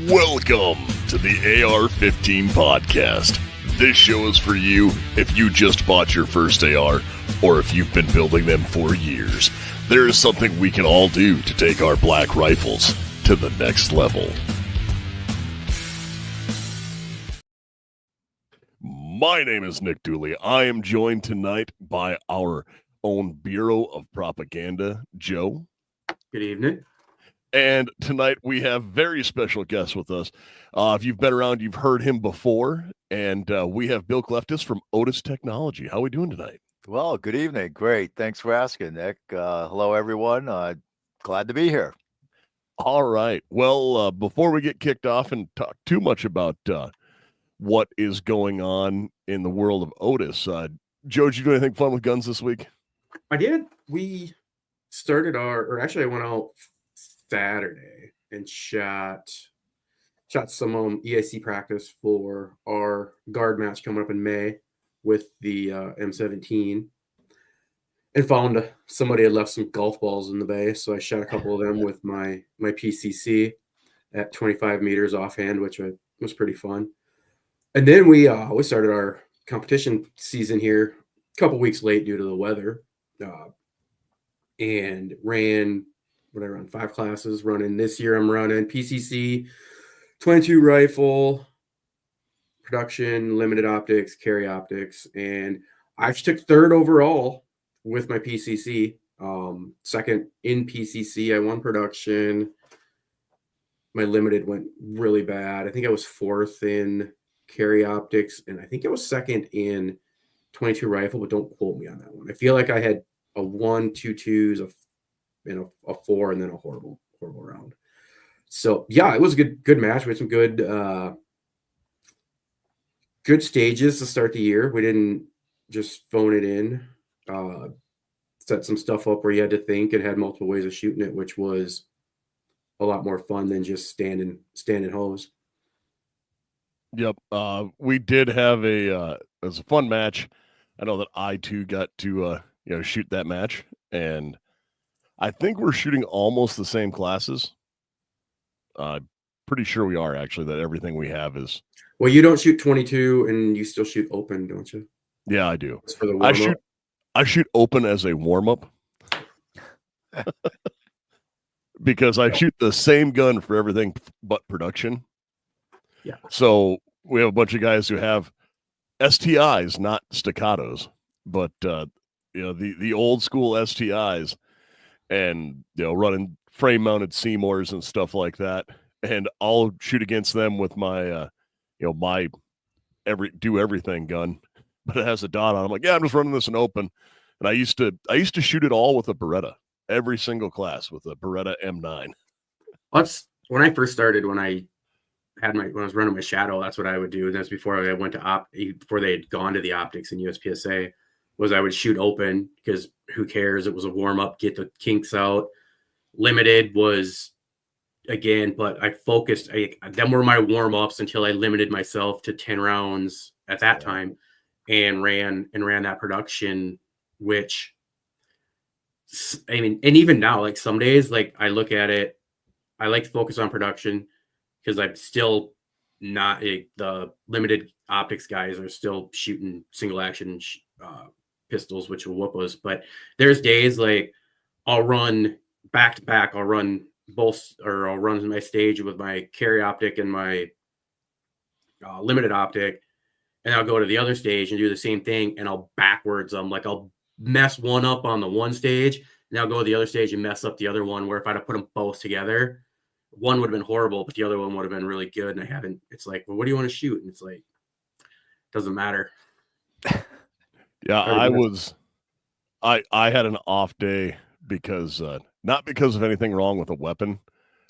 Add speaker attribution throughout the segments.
Speaker 1: Welcome to the AR-15 podcast. This show is for you if you just bought your first AR or if you've been building them for years. There is something we can all do to take our black rifles to the next level. My name is Nick Dooley. I am joined tonight by our own Bureau of Propaganda, Joe.
Speaker 2: Good evening.
Speaker 1: And tonight we have very special guests with us. If you've been around, you've heard him before. And we have Bill Cleftis from Otis Technology. How are we doing tonight?
Speaker 3: Well, good evening. Great. Thanks for asking, Nick. Hello, everyone. Glad to be here.
Speaker 1: All right. Well, before we get kicked off and talk too much about what is going on in the world of Otis, Joe, did you do anything fun with guns this week?
Speaker 2: I did. We started I went out Saturday and shot some EIC practice for our guard match coming up in May with the M17, and found somebody had left some golf balls in the bay, so I shot a couple of them with my PCC at 25 meters offhand, which was pretty fun. And then we started our competition season here a couple weeks late due to the weather, and ran 5 classes. Running this year, I'm running PCC, 22 rifle, production, limited optics, carry optics, and I actually took third overall with my PCC. Second in PCC, I won production. My limited went really bad. I think I was fourth in carry optics, and I think I was second in 22 rifle, but don't quote me on that one. I feel like I had a 1, 2 twos, a 4, and then a horrible round. So yeah, it was a good match. We had some good stages to start the year. We didn't just phone it in. Set some stuff up where you had to think and had multiple ways of shooting it, which was a lot more fun than just standing hose.
Speaker 1: Yep. We did have it was a fun match. I know that I too got to shoot that match, and I think we're shooting almost the same classes. Pretty sure we are, actually, that everything we have is.
Speaker 2: Well, you don't shoot 22 and you still shoot open, don't you?
Speaker 1: Yeah, I do.
Speaker 2: For the warm-up?
Speaker 1: I shoot open as a warm-up because I shoot the same gun for everything but production.
Speaker 2: Yeah.
Speaker 1: So we have a bunch of guys who have STIs, not staccatos, but the old school STIs, and running frame mounted Seymours and stuff like that. And I'll shoot against them with my my do everything gun, but it has a dot on it. I'm like, yeah, I'm just running this in open. And I used to shoot it all with a Beretta, every single class with a Beretta M9.
Speaker 2: That's when I first started. When I was running my Shadow, that's what I would do. And that's before I went to before they had gone to the optics in USPSA. Was I would shoot open because who cares? It was a warm up, get the kinks out. Limited was again, but I focused. Them were my warm ups until I limited myself to 10 rounds at that time, and ran that production. Which, I mean, and even now, like some days, like I look at it, I like to focus on production because I'm still not the limited optics guys are still shooting single action pistols, which will whoop us. But there's days like I'll run back to back. I'll run both, or I'll run my stage with my carry optic and my limited optic, and I'll go to the other stage and do the same thing. And I'll backwards. I'll mess one up on the one stage, and I'll go to the other stage and mess up the other one. Where if I'd have put them both together, one would have been horrible, but the other one would have been really good. And I haven't. It's like, well, what do you want to shoot? And it's like, doesn't matter.
Speaker 1: Yeah, I had an off day because not because of anything wrong with a weapon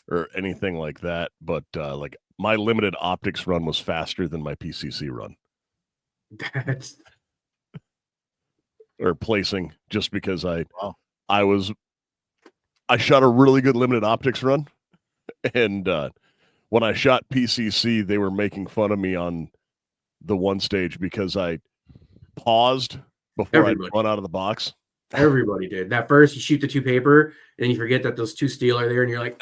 Speaker 1: or anything like that, but like my limited optics run was faster than my PCC run. Or placing, just because I shot a really good limited optics run, and when I shot PCC, they were making fun of me on the one stage because I paused before I run out of the box.
Speaker 2: Everybody did. That first, you shoot the 2 paper, and then you forget that those 2 steel are there, and you're like,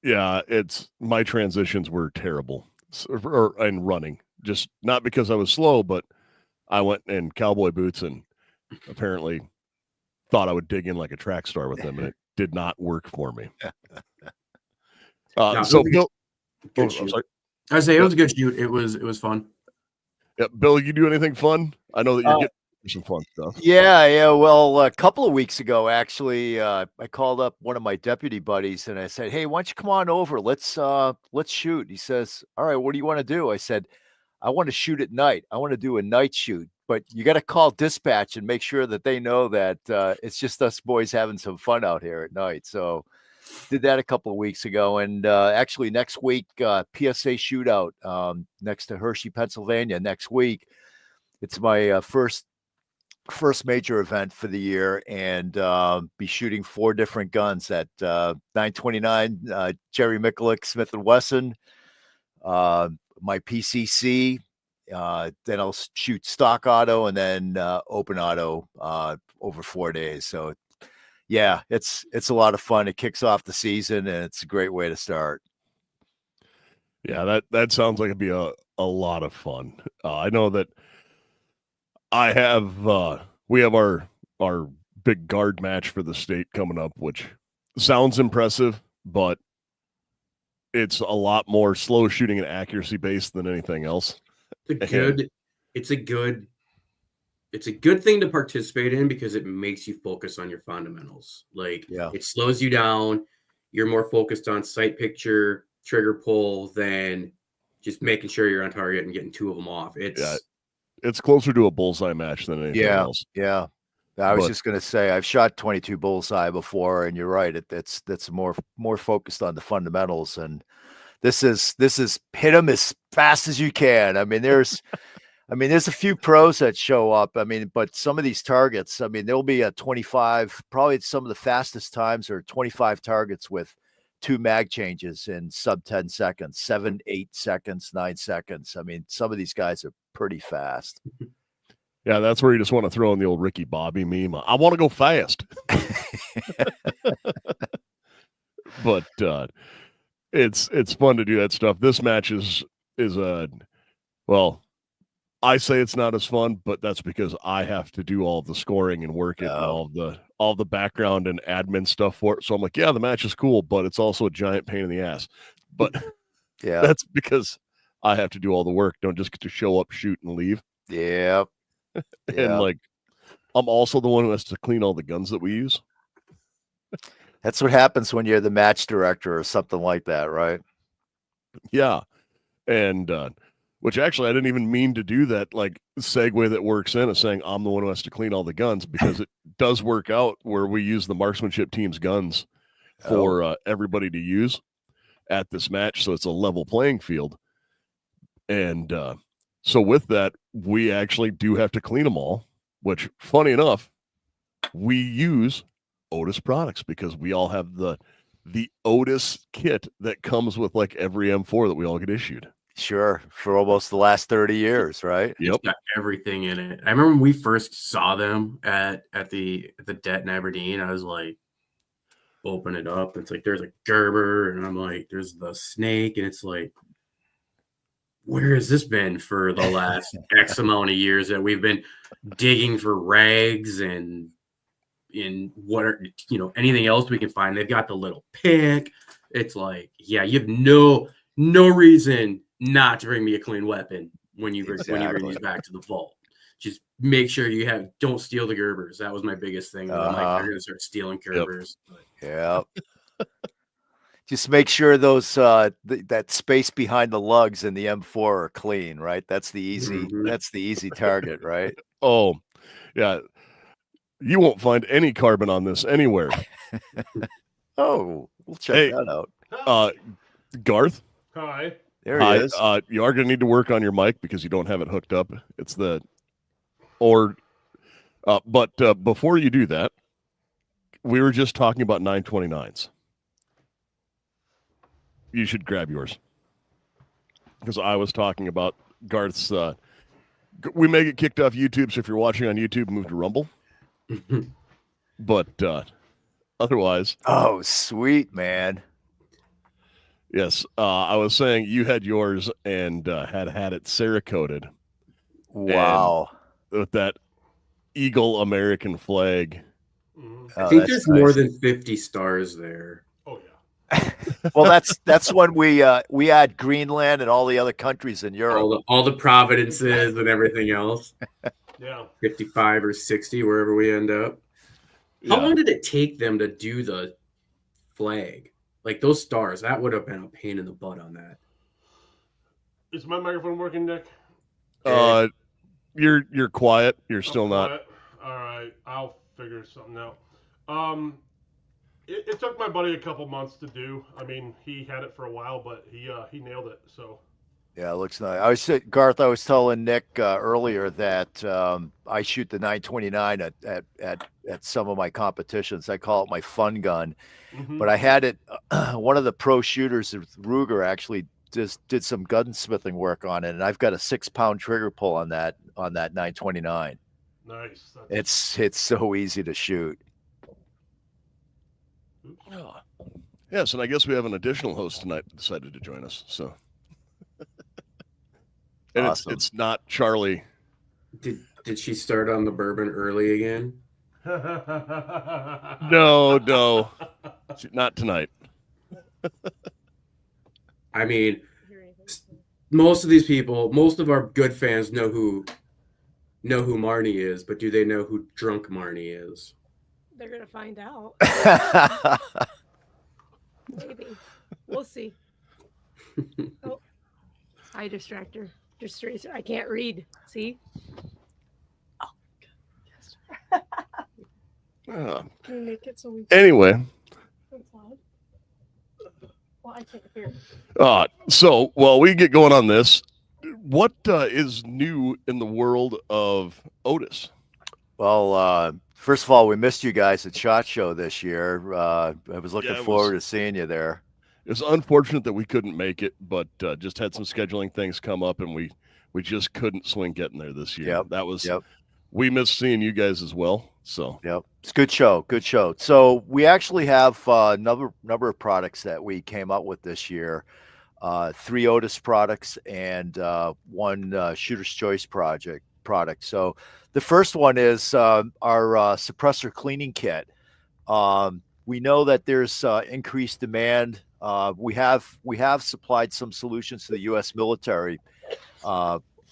Speaker 1: Yeah, it's my transitions were terrible and running. Just not because I was slow, but I went in cowboy boots and apparently thought I would dig in like a track star with them, and it did not work for me.
Speaker 2: No,
Speaker 1: So
Speaker 2: it was
Speaker 1: Bill,
Speaker 2: a good
Speaker 1: I'm
Speaker 2: shoot.
Speaker 1: sorry.
Speaker 2: I say it was a good shoot. It was fun.
Speaker 1: Yeah, Bill, you do anything fun? I know that you're getting some fun stuff.
Speaker 3: Yeah. Well, a couple of weeks ago, actually, I called up one of my deputy buddies and I said, "Hey, why don't you come on over? Let's shoot." He says, "All right, what do you want to do?" I said, "I want to shoot at night. I want to do a night shoot, but you got to call dispatch and make sure that they know that it's just us boys having some fun out here at night." So did that a couple of weeks ago, and actually next week, PSA shootout next to Hershey, Pennsylvania. Next week, it's my first major event for the year, and be shooting 4 different guns at 929 Jerry Mikulek Smith & Wesson, my PCC, then I'll shoot stock auto and then open auto over 4 days. So yeah, it's a lot of fun. It kicks off the season and it's a great way to start.
Speaker 1: Yeah, that sounds like it'd be a lot of fun. I know that I have we have our big guard match for the state coming up, which sounds impressive, but it's a lot more slow shooting and accuracy based than anything else.
Speaker 2: It's a good thing to participate in because it makes you focus on your fundamentals. Like it slows you down. You're more focused on sight picture, trigger pull than just making sure you're on target and getting 2 of them off.
Speaker 1: It's closer to a bullseye match than anything else.
Speaker 3: Yeah. I was just going to say, I've shot 22 bullseye before, and you're right. That's more focused on the fundamentals, and this is hit them as fast as you can. I mean, there's a few pros that show up. I mean, but some of these targets, I mean, there'll be a 25. Probably some of the fastest times are 25 targets with 2 mag changes in sub 10 seconds, 7, 8 seconds, 9 seconds. I mean, some of these guys are pretty fast.
Speaker 1: Yeah, that's where you just want to throw in the old Ricky Bobby meme. I want to go fast. But it's fun to do that stuff. This match is well, I say it's not as fun, but that's because I have to do all the scoring and work it and all the background and admin stuff for it. So I'm like, yeah, the match is cool, but it's also a giant pain in the ass. But
Speaker 3: yeah,
Speaker 1: that's because I have to do all the work. Don't just get to show up, shoot, and leave.
Speaker 3: Yeah.
Speaker 1: And like, I'm also the one who has to clean all the guns that we use.
Speaker 3: That's what happens when you're the match director or something like that, right?
Speaker 1: Yeah. And which actually I didn't even mean to do that like segue that works in of saying I'm the one who has to clean all the guns, because it does work out where we use the marksmanship team's guns for everybody to use at this match. So it's a level playing field. And so with that, we actually do have to clean them all, which, funny enough, we use Otis products because we all have the Otis kit that comes with like every M4 that we all get issued.
Speaker 3: Sure, for almost the last 30 years, right?
Speaker 1: Yep.
Speaker 2: It's got everything in it. I remember when we first saw them at the Det in Aberdeen, I was like, open it up. It's like there's a Gerber, and I'm like, there's the snake, and it's like, where has this been for the last X amount of years that we've been digging for rags and in what are, anything else we can find? They've got the little pick. It's like, yeah, you have no reason not to bring me a clean weapon when you bring these back to the vault. Just make sure don't steal the Gerbers. That was my biggest thing. I'm like, they're gonna start stealing Gerbers.
Speaker 3: Yeah. Just make sure those that space behind the lugs in the M4 are clean, right? That's the easy target, right?
Speaker 1: Oh, yeah. You won't find any carbon on this anywhere.
Speaker 3: Oh, we'll check that out.
Speaker 1: Garth.
Speaker 4: Hi.
Speaker 3: There he is.
Speaker 1: You are going to need to work on your mic because you don't have it hooked up. But before you do that, we were just talking about 929s. You should grab yours. Because I was talking about Garth's. We may get kicked off YouTube, so if you're watching on YouTube, move to Rumble. But otherwise.
Speaker 3: Oh, sweet, man.
Speaker 1: Yes, I was saying you had yours and had it Cerakoted
Speaker 3: Wow.
Speaker 1: with that Eagle American flag.
Speaker 4: Mhm.
Speaker 2: I
Speaker 3: Oh,
Speaker 2: think
Speaker 3: that's
Speaker 2: there's more
Speaker 3: nice.
Speaker 2: than 50 stars there.
Speaker 4: Oh yeah.
Speaker 3: Well, that's when we add Greenland and all the other countries in Europe.
Speaker 2: All the providences and everything else.
Speaker 4: Yeah.
Speaker 2: 55 or 60, wherever we end up. How long did it take them to do the flag? Like those stars, that would have been a pain in the butt on that.
Speaker 4: Is my microphone working, Nick?
Speaker 1: You're quiet. You're still not.
Speaker 4: Quiet. All right, I'll figure something out. It took my buddy a couple months to do. I mean, he had it for a while, but he nailed it. So
Speaker 3: Yeah, it looks nice. Garth, I was telling Nick earlier that I shoot the 929 at some of my competitions. I call it my fun gun. But I had it. One of the pro shooters with Ruger actually just did some gunsmithing work on it, and I've got a 6-pound trigger pull on that 929.
Speaker 4: nice.
Speaker 3: It's so easy to shoot.
Speaker 1: Yes, and I guess we have an additional host tonight that decided to join us. So, and
Speaker 3: Awesome.
Speaker 1: it's not Charlie.
Speaker 2: Did she start on the bourbon early again?
Speaker 1: No, not tonight.
Speaker 2: I mean, most of these people, most of our good fans know who Marnie is, but do they know who Drunk Marnie is?
Speaker 5: They're gonna find out. Maybe. We'll see. Oh, eye distractor. Distracer. I can't read. See? Can you make it so we
Speaker 1: Anyway.
Speaker 5: That's loud. Well, I take a beer.
Speaker 1: So while we get going on this, what is new in the world of Otis?
Speaker 3: Well, first of all, we missed you guys at SHOT Show this year. I was looking forward to seeing you there.
Speaker 1: It's unfortunate that we couldn't make it, but just had some scheduling things come up, and we just couldn't swing getting there this year.
Speaker 3: Yep.
Speaker 1: That was we missed seeing you guys as well. So
Speaker 3: it's a good show. Good show. So we actually have a number of products that we came up with this year. 3 Otis products and 1 Shooter's Choice product. So the first one is our suppressor cleaning kit. We know that there's increased demand. We have supplied some solutions to the U.S. military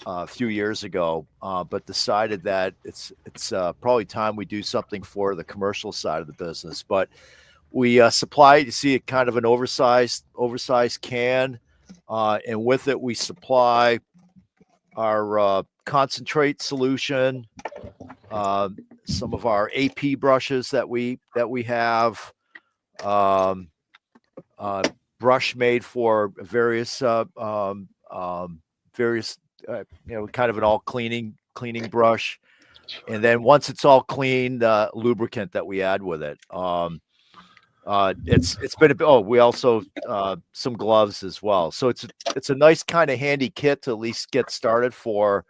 Speaker 3: a few years ago, but decided that it's probably time we do something for the commercial side of the business. But we supply, you see, kind of an oversized can, and with it we supply our concentrate solution, some of our AP brushes that we have, brush made for various kind of an all cleaning brush, and then once it's all cleaned, lubricant that we add with it. It's been we also some gloves as well. So it's a nice kind of handy kit to at least get started for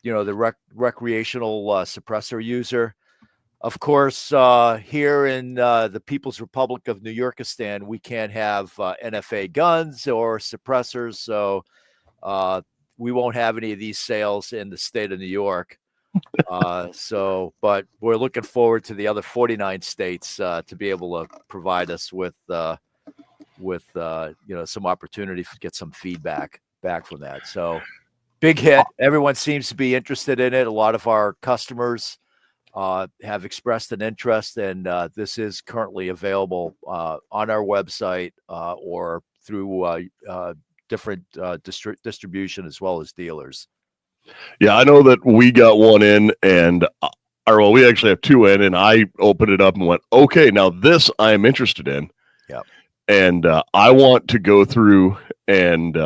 Speaker 3: the recreational suppressor user. Of course, here in the People's Republic of New Yorkistan, we can't have NFA guns or suppressors, so we won't have any of these sales in the state of New York. But we're looking forward to the other 49 states to be able to provide us with some opportunity to get some feedback back from that. So big hit. Everyone seems to be interested in it. A lot of our customers have expressed an interest, and this is currently available on our website or through different distribution as well as dealers.
Speaker 1: Yeah, I know that we got one in, and we actually have 2 in, and I opened it up and went, okay, now this I am interested in.
Speaker 3: Yeah.
Speaker 1: And I want to go through and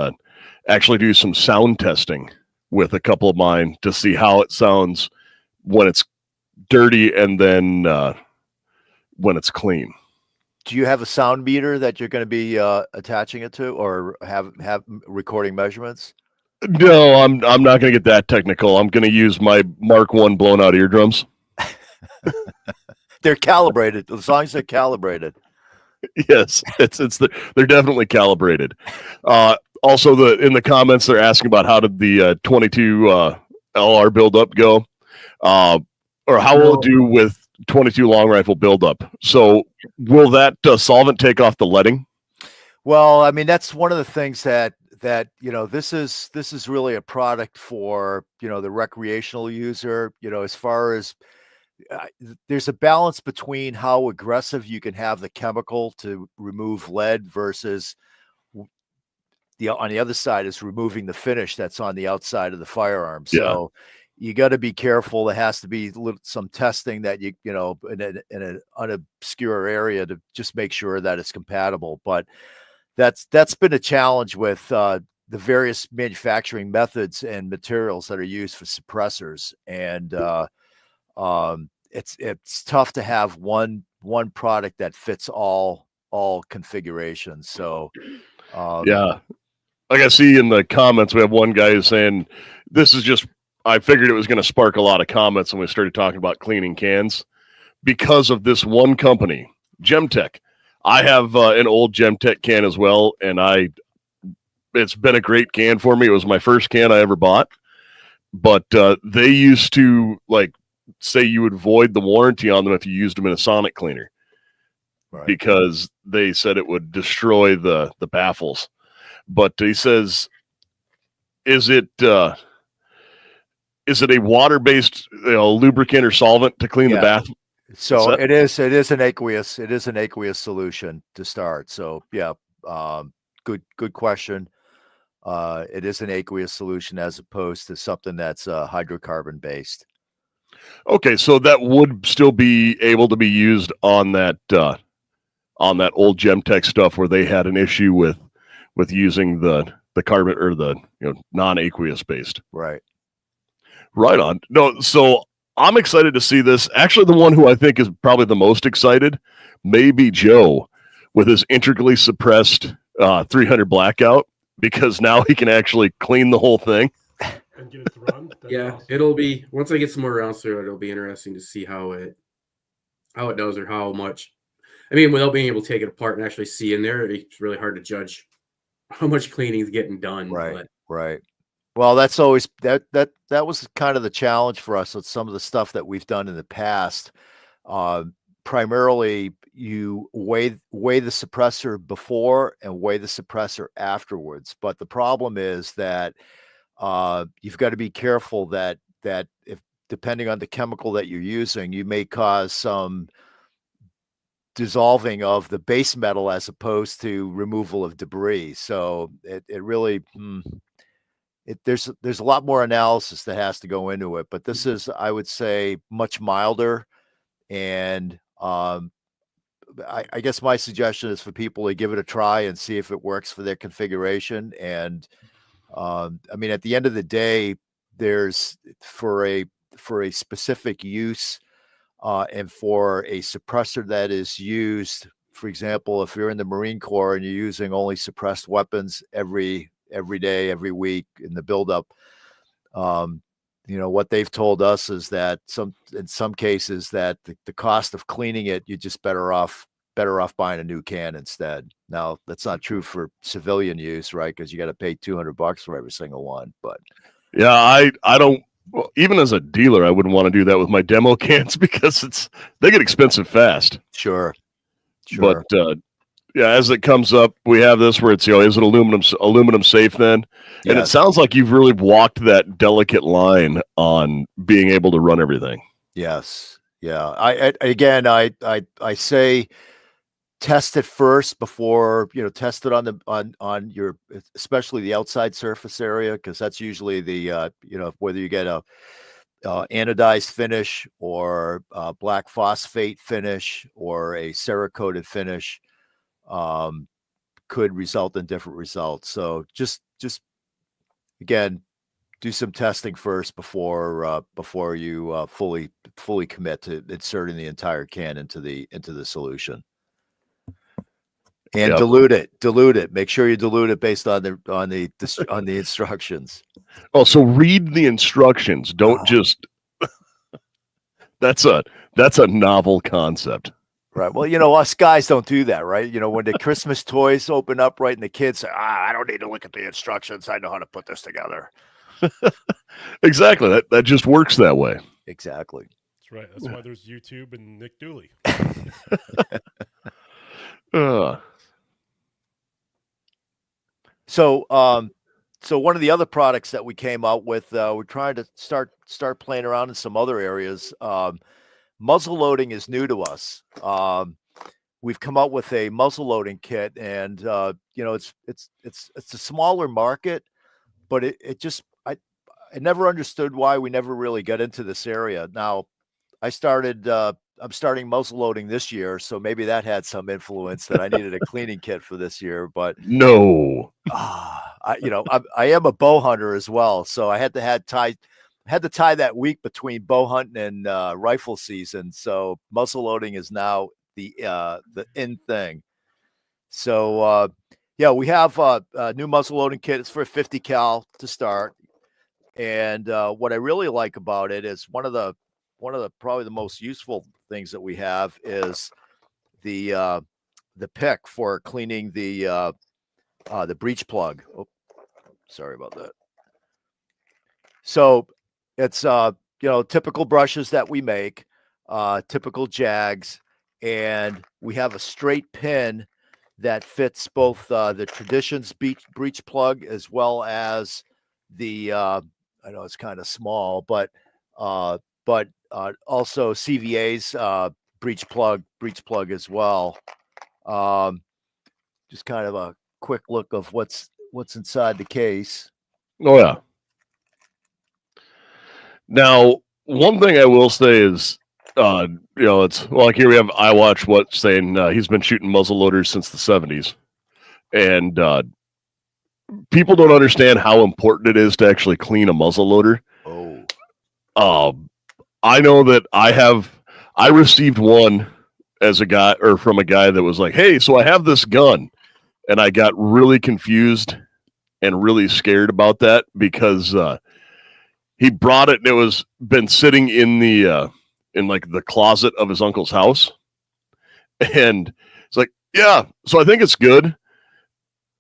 Speaker 1: actually do some sound testing with a couple of mine to see how it sounds when it's dirty and then when it's clean.
Speaker 3: Do you have a sound meter that you're going to be attaching it to, or have recording measurements?
Speaker 1: No, I'm not going to get that technical. I'm going to use my Mark I blown out eardrums.
Speaker 3: They're calibrated. As long as they're calibrated.
Speaker 1: Yes, they're definitely calibrated. Also, in the comments they're asking about how did the 22 LR buildup go, or how will it do with 22 long rifle buildup? So will that solvent take off the leading?
Speaker 3: Well, I mean, that's one of the things that this is really a product for the recreational user. As far as there's a balance between how aggressive you can have the chemical to remove lead versus on the other side is removing the finish that's on the outside of the firearm.
Speaker 1: Yeah.
Speaker 3: So you got to be careful. There has to be some testing that in an unobscure area to just make sure that it's compatible. But that's been a challenge with the various manufacturing methods and materials that are used for suppressors, and it's tough to have one product that fits all configurations. So
Speaker 1: yeah. Like I see in the comments, we have one guy who's saying, this is just, I figured it was going to spark a lot of comments when we started talking about cleaning cans because of this one company, Gemtech. I have an old Gemtech can as well, and it's been a great can for me. It was my first can I ever bought, but they used to say you would void the warranty on them if you used them in a sonic cleaner, right? Because they said it would destroy the baffles. But he says, is it a water-based lubricant or solvent to clean the bath?
Speaker 3: So it is an aqueous solution to start. So yeah, good question. It is an aqueous solution as opposed to something that's hydrocarbon based.
Speaker 1: Okay, so that would still be able to be used on that old Gemtech stuff where they had an issue with using the carbon or the non-aqueous based.
Speaker 3: Right
Speaker 1: on. No, so I'm excited to see this. Actually, the one who I think is probably the most excited may be Joe with his integrally suppressed 300 blackout, because now he can actually clean the whole thing
Speaker 4: and get it to run.
Speaker 2: Yeah, awesome. It'll be, once I get some more rounds through it, it'll be interesting to see how it does, or how much. I mean, without being able to take it apart and actually see in there, it's really hard to judge how much cleaning is getting done.
Speaker 3: Right. Well, that's always that was kind of the challenge for us with some of the stuff that we've done in the past. Primarily, you weigh the suppressor before and weigh the suppressor afterwards. But the problem is that you've got to be careful that if, depending on the chemical that you're using, you may cause some dissolving of the base metal as opposed to removal of debris. So it really there's a lot more analysis that has to go into it, but this is, I would say, much milder. And I guess my suggestion is for people to give it a try and see if it works for their configuration. And I mean, at the end of the day, there's for a specific use and for a suppressor that is used, for example, if you're in the Marine Corps and you're using only suppressed weapons every day, every week in the buildup, what they've told us is that in some cases that the cost of cleaning it, you're just better off buying a new can instead. Now, that's not true for civilian use, right? Because you got to pay $200 for every single one. But
Speaker 1: yeah, I don't. Well, even as a dealer, I wouldn't want to do that with my demo cans because they get expensive fast.
Speaker 3: Sure.
Speaker 1: But yeah, as it comes up, we have this where it's is it aluminum safe then? Yes. And it sounds like you've really walked that delicate line on being able to run everything.
Speaker 3: Yes. Yeah. I say test it first before, test it on your, especially the outside surface area, because that's usually the, whether you get a anodized finish or black phosphate finish or a Cerakoted finish, could result in different results. So just again, do some testing first before you fully commit to inserting the entire can into the solution. And dilute it. Make sure you dilute it based on the instructions.
Speaker 1: Oh, so read the instructions. Don't just. That's a novel concept.
Speaker 3: Right. Well, you know, us guys don't do that, right? You know, when the Christmas toys open up, right, and the kids say, I don't need to look at the instructions. I know how to put this together.
Speaker 1: Exactly. That just works that way.
Speaker 3: Exactly.
Speaker 4: That's right. That's why there's YouTube and Nick Dooley.
Speaker 3: So, so one of the other products that we came out with, we're trying to start playing around in some other areas. Muzzle loading is new to us. We've come out with a muzzle loading kit, and you know, it's a smaller market, but it just I never understood why we never really got into this area. Now, I'm starting muzzle loading this year, so maybe that had some influence that I needed a cleaning kit for this year. But
Speaker 1: No.
Speaker 3: I am a bow hunter as well, so I had to tie that week between bow hunting and rifle season. So muzzle loading is now the in thing. So yeah, we have a new muzzle loading kit. It's for 50 cal to start. And what I really like about it is one of the probably the most useful things that we have is the pick for cleaning the breech plug. Oh, sorry about that. So it's typical brushes that we make, typical jags, and we have a straight pin that fits both the Traditions breech plug as well as the I know it's kind of small, but also CVA's breech plug as well. Just kind of a quick look of what's inside the case.
Speaker 1: Oh yeah. Now, one thing I will say is, it's like here we have iWatch saying he's been shooting muzzle loaders since the 70s, and people don't understand how important it is to actually clean a muzzle loader.
Speaker 3: Oh,
Speaker 1: I know that I received one as a guy or from a guy that was like, "Hey, so I have this gun," and I got really confused and really scared about that because he brought it and it was been sitting in the in like the closet of his uncle's house, and it's like, yeah, so I think it's good.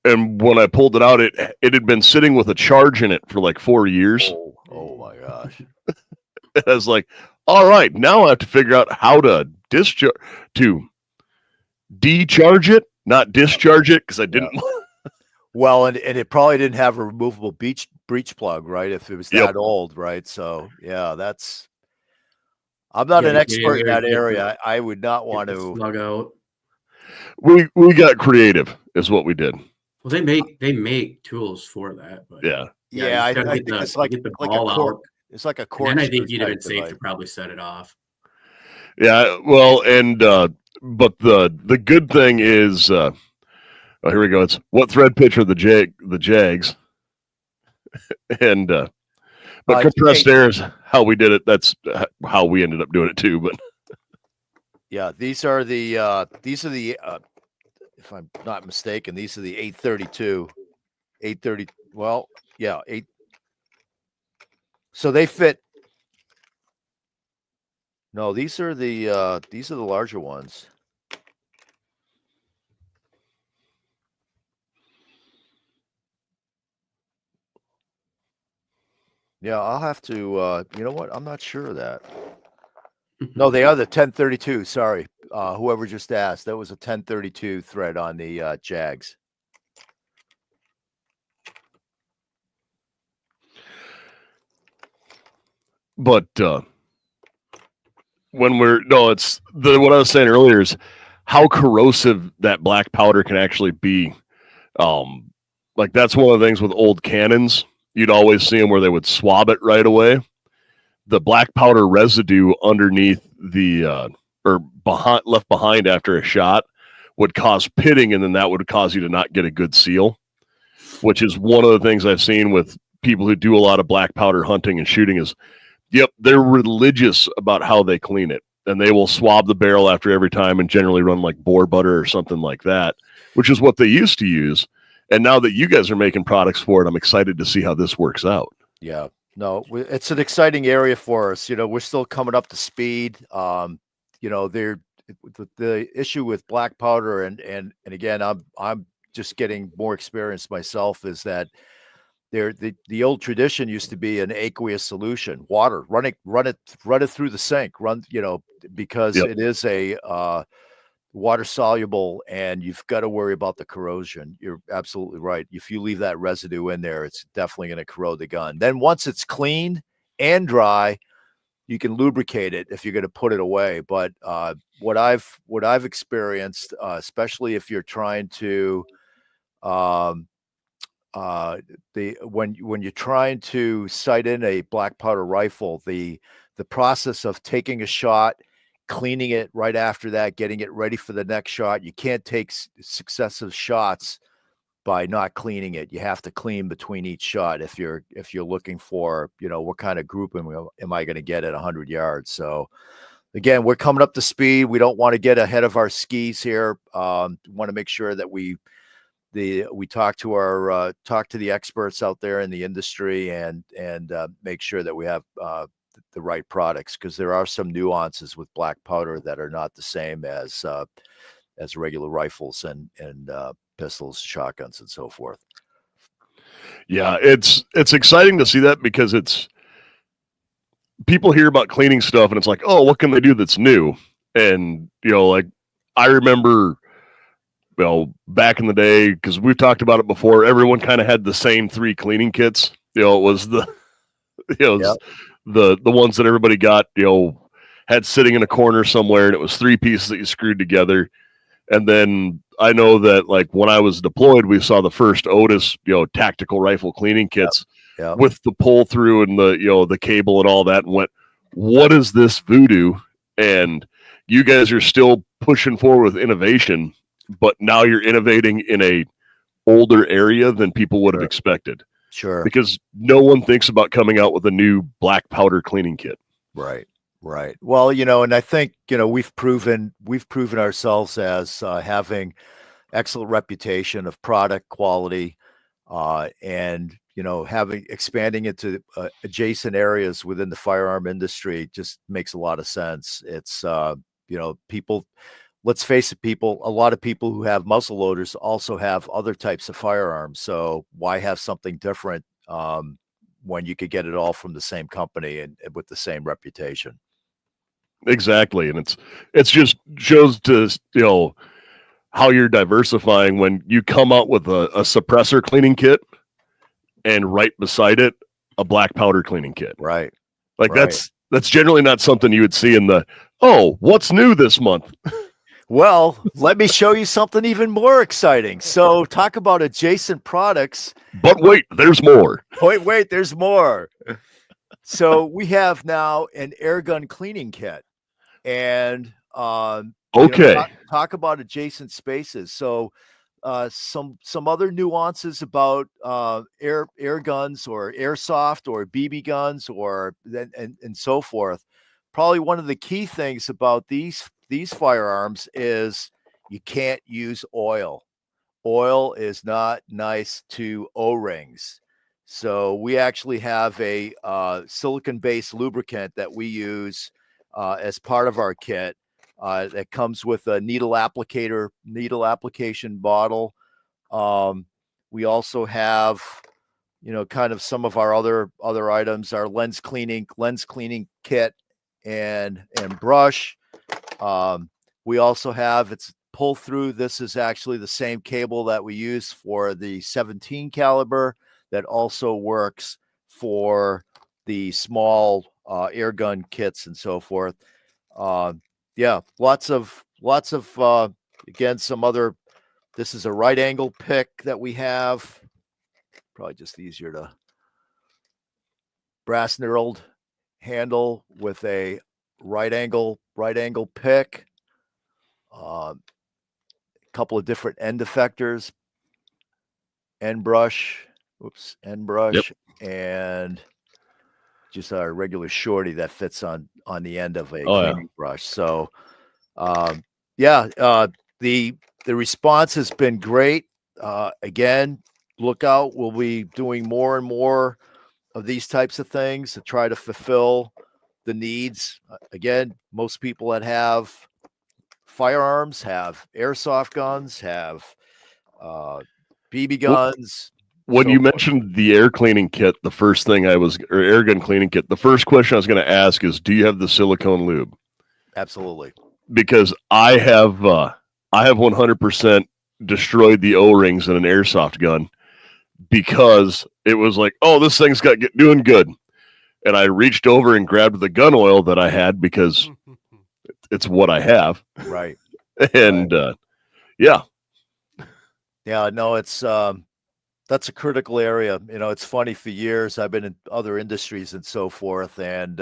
Speaker 1: And when I pulled it out, it had been sitting with a charge in it for like 4 years.
Speaker 3: Oh my gosh!
Speaker 1: I was like, all right, now I have to figure out how to decharge it, not discharge it, because I didn't.
Speaker 3: Yeah. Well, and it probably didn't have a removable breech plug, right? If it was that old, right? So yeah, I'm not an expert in that area. I would not want to
Speaker 2: slug out.
Speaker 1: We got creative, is what we did.
Speaker 2: Well, they make tools for that, but
Speaker 1: yeah.
Speaker 3: I think it's like
Speaker 2: the
Speaker 3: like
Speaker 2: ball
Speaker 3: a cord.
Speaker 2: out.
Speaker 3: It's like a cord.
Speaker 2: And I think you'd have been safe to probably set it off.
Speaker 1: Yeah, well, and but the good thing is, here we go. It's what thread pitch are the Jags, and but compressed air is how we did it. That's how we ended up doing it too. But
Speaker 3: yeah, these are the if I'm not mistaken, these are the 832, 830. Well, yeah, 8. So they fit. No, these are the larger ones. Yeah, I'll have to. You know what? I'm not sure of that. No, they are the 1032. Sorry, whoever just asked, that was a 1032 thread on the Jags.
Speaker 1: But it's what I was saying earlier is how corrosive that black powder can actually be. Like that's one of the things with old cannons. You'd always see them where they would swab it right away. The black powder residue underneath the left behind after a shot would cause pitting, and then that would cause you to not get a good seal, which is one of the things I've seen with people who do a lot of black powder hunting and shooting is, yep, they're religious about how they clean it, and they will swab the barrel after every time and generally run like boar butter or something like that, which is what they used to use. And now that you guys are making products for it, I'm excited to see how this works out.
Speaker 3: Yeah. No, it's an exciting area for us. You know, we're still coming up to speed. You know, the issue with black powder, and again, I'm just getting more experience myself, is that the old tradition used to be an aqueous solution, water, run it through the sink, because
Speaker 1: Yep.
Speaker 3: it is a water soluble, and you've got to worry about the corrosion. You're absolutely right. If you leave that residue in there, it's definitely going to corrode the gun. Then once it's clean and dry, you can lubricate it if you're going to put it away. But what I've experienced, especially if you're trying to when you're trying to sight in a black powder rifle, the process of taking a shot, cleaning it right after that, getting it ready for the next shot. You can't take successive shots by not cleaning it. You have to clean between each shot if you're looking for, what kind of grouping am I going to get at 100 yards. So again, we're coming up to speed. We don't want to get ahead of our skis here. Want to make sure that we talk to the experts out there in the industry, and make sure that we have the right products, because there are some nuances with black powder that are not the same as regular rifles and pistols, shotguns, and so forth.
Speaker 1: Yeah, it's exciting to see that, because people hear about cleaning stuff and it's like, oh, what can they do that's new? And like, I remember, back in the day, because we've talked about it before, everyone kind of had the same 3 cleaning kits. It was the the ones that everybody got, had sitting in a corner somewhere, and it was 3 pieces that you screwed together. And then I know that, like, when I was deployed, we saw the first Otis, tactical rifle cleaning kits with the pull through and the cable and all that, and went, what is this voodoo? And you guys are still pushing forward with innovation, but now you're innovating in a older area than people would have expected.
Speaker 3: Sure.
Speaker 1: Because no one thinks about coming out with a new black powder cleaning kit.
Speaker 3: Right. Well, and I think, we've proven ourselves as having excellent reputation of product quality, and, expanding into adjacent areas within the firearm industry just makes a lot of sense. It's, people, let's face it, a lot of people who have muzzle loaders also have other types of firearms. So why have something different when you could get it all from the same company and with the same reputation?
Speaker 1: Exactly. And it's just shows to, how you're diversifying when you come out with a suppressor cleaning kit and right beside it, a black powder cleaning kit.
Speaker 3: Right.
Speaker 1: Like that's generally not something you would see in what's new this month?
Speaker 3: Well, let me show you something even more exciting. So talk about adjacent products.
Speaker 1: But wait, there's more.
Speaker 3: Wait, there's more. So we have now an air gun cleaning kit, and talk about adjacent spaces. So some other nuances about air guns or airsoft or BB guns and so forth. Probably one of the key things about these firearms is you can't use oil. Oil is not nice to O-rings. So we actually have a silicon-based lubricant that we use as part of our kit that comes with a needle application bottle. We also have, kind of some of our other items, our lens cleaning kit and brush. We also have, it's pull through. This is actually the same cable that we use for the 17 caliber that also works for the small air gun kits and so forth. Lots of again, some other, this is a right angle pick that we have, probably just easier to, brass knurled handle with a right angle pick, a couple of different end effectors, end brush, and just our regular shorty that fits on the end of a cleaning brush. So the response has been great. Again, look out, we'll be doing more and more of these types of things to try to fulfill the needs. Again, most people that have firearms, have airsoft guns, have BB guns.
Speaker 1: When
Speaker 3: so
Speaker 1: you
Speaker 3: forth.
Speaker 1: mentioned the air cleaning kit, the first thing or air gun cleaning kit, the first question I was going to ask is, do you have the silicone lube?
Speaker 3: Absolutely.
Speaker 1: Because I have 100% destroyed the O-rings in an airsoft gun because it was like, oh, this thing's doing good. And I reached over and grabbed the gun oil that I had because it's what I have.
Speaker 3: Right.
Speaker 1: And yeah.
Speaker 3: Yeah, no, it's that's a critical area. You know, it's funny, for years I've been in other industries and so forth, and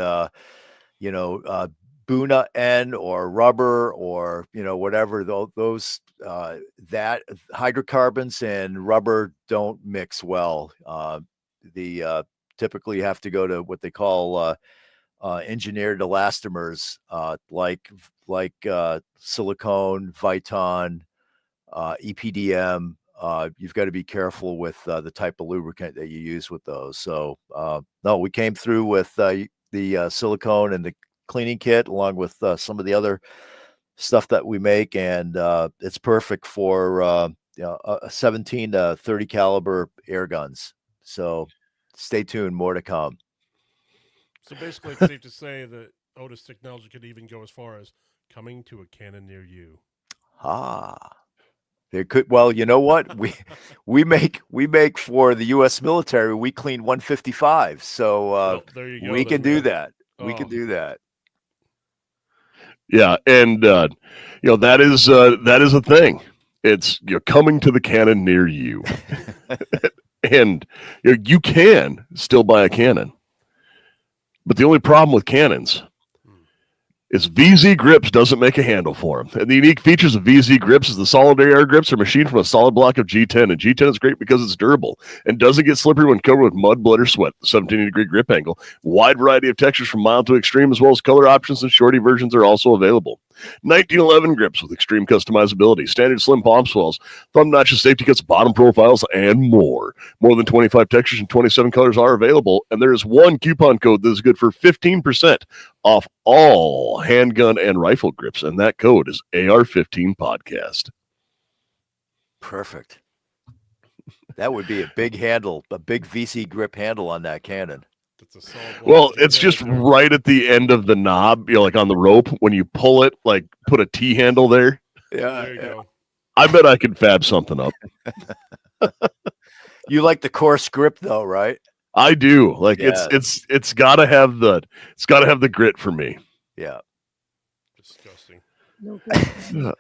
Speaker 3: you know, Buna N or rubber or, you know, whatever, those that hydrocarbons and rubber don't mix well. The typically you have to go to what they call engineered elastomers, like silicone, Viton, EPDM. You've got to be careful with the type of lubricant that you use with those. So no, we came through with the silicone and the cleaning kit, along with some of the other stuff that we make, and it's perfect for a 17 to 30 caliber air guns. So stay tuned, more to come.
Speaker 4: So basically, it's safe to say that Otis technology could even go as far as coming to a cannon near you.
Speaker 3: There could, well, you know what, we make for the U.S. military. We clean 155, so
Speaker 4: Well, there you go.
Speaker 3: we
Speaker 4: then,
Speaker 3: can do
Speaker 4: man.
Speaker 3: that. We
Speaker 4: Oh.
Speaker 3: can do that.
Speaker 1: Yeah, and you know, that is a thing. It's, you're coming to the cannon near you. And you can still buy a cannon. But the only problem with cannons is VZ Grips doesn't make a handle for them. And the unique features of VZ Grips is the solid AR grips are machined from a solid block of G10. And G10 is great because it's durable and doesn't get slippery when covered with mud, blood, or sweat. The 17-degree grip angle. Wide variety of textures from mild to extreme, as well as color options and shorty versions are also available. 1911 grips with extreme customizability, standard slim palm swells, thumb notches, safety cuts, bottom profiles, and more. More than 25 textures and 27 colors are available, and there is one coupon code that is good for 15% off all handgun and rifle grips, and that code is AR-15 podcast.
Speaker 3: Perfect. That would be a big handle, a big VC grip handle on that cannon.
Speaker 4: That's a solid one.
Speaker 1: Well, it's just right at the end of the knob, like on the rope. When you pull it, like put a T handle there.
Speaker 3: Yeah,
Speaker 4: There you go.
Speaker 1: I bet I could fab something up.
Speaker 3: You like the coarse grip though, right?
Speaker 1: I do. Like
Speaker 3: Yeah.
Speaker 1: it's gotta have the grit for me.
Speaker 3: Yeah.
Speaker 4: Disgusting.
Speaker 5: No good.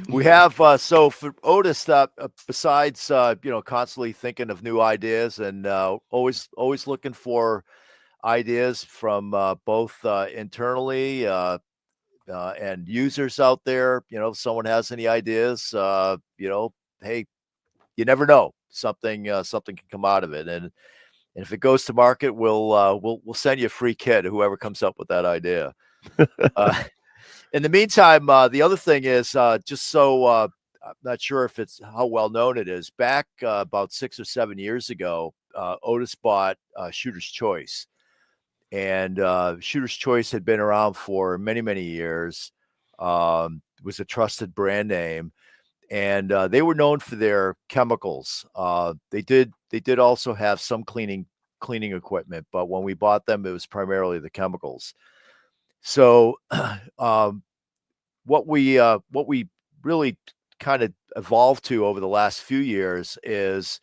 Speaker 3: We have so for Otis, besides constantly thinking of new ideas and always looking for ideas from both internally and users out there. You know, if someone has any ideas, hey, you never know, something can come out of it, and if it goes to market, we'll send you a free kit, whoever comes up with that idea. In the meantime, the other thing is, just so I'm not sure if it's how well known it is. Back about 6 or 7 years ago, Otis bought Shooter's Choice, and Shooter's Choice had been around for many, many years. It was a trusted brand name, and they were known for their chemicals. They did also have some cleaning equipment, but when we bought them, it was primarily the chemicals. So what we really kind of evolved to over the last few years is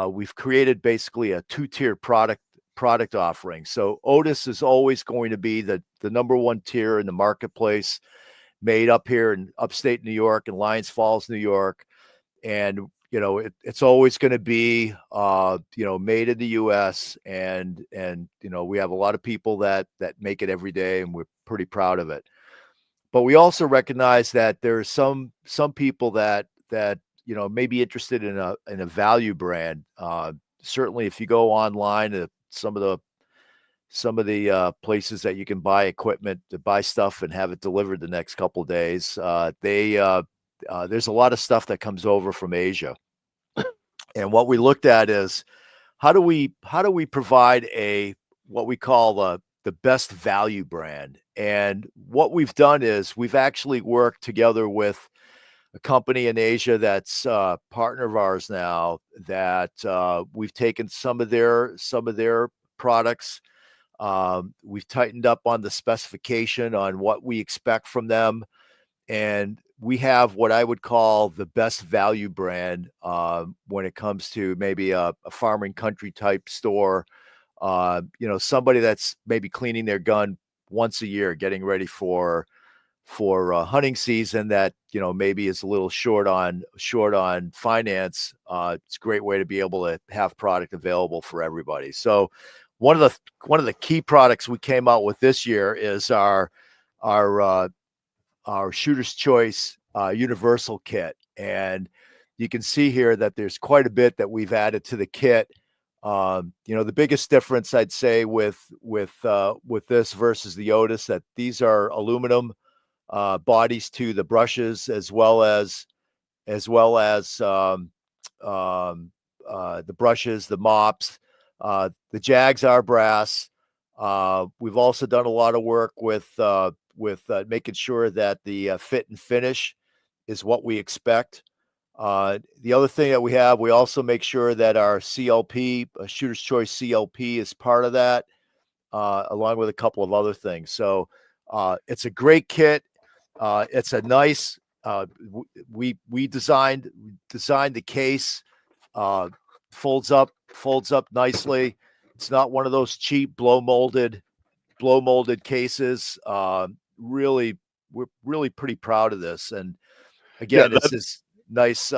Speaker 3: we've created basically a two-tier product offering. So Otis is always going to be the number one tier in the marketplace, made up here in upstate New York and Lions Falls, New York. And it's always going to be made in the US, and we have a lot of people that make it every day, and we're pretty proud of it. But we also recognize that there's some people that may be interested in a value brand. Certainly if you go online to some of the places that you can buy equipment, to buy stuff and have it delivered the next couple of days, there's a lot of stuff that comes over from Asia. And what we looked at is how do we provide what we call the best value brand. And what we've done is we've actually worked together with a company in Asia that's a partner of ours now, that we've taken some of their products. We've tightened up on the specification on what we expect from them. And we have what I would call the best value brand when it comes to maybe a farming country type store. Somebody that's maybe cleaning their gun once a year, getting ready for hunting season, that maybe is a little short on finance. It's a great way to be able to have product available for everybody. So one of the key products we came out with this year is our Shooter's Choice universal kit. And you can see here that there's quite a bit that we've added to the kit. The biggest difference I'd say with this versus the Otis, that these are aluminum bodies to the brushes, as well as the brushes, the mops. The jags are brass. We've also done a lot of work with making sure that the fit and finish is what we expect. The other thing that we also make sure that our CLP, Shooter's Choice CLP, is part of that, along with a couple of other things. So it's a great kit. It's a nice. We designed the case. Folds up nicely. It's not one of those cheap blow molded cases. Really, we're really pretty proud of this. And again, this is nice,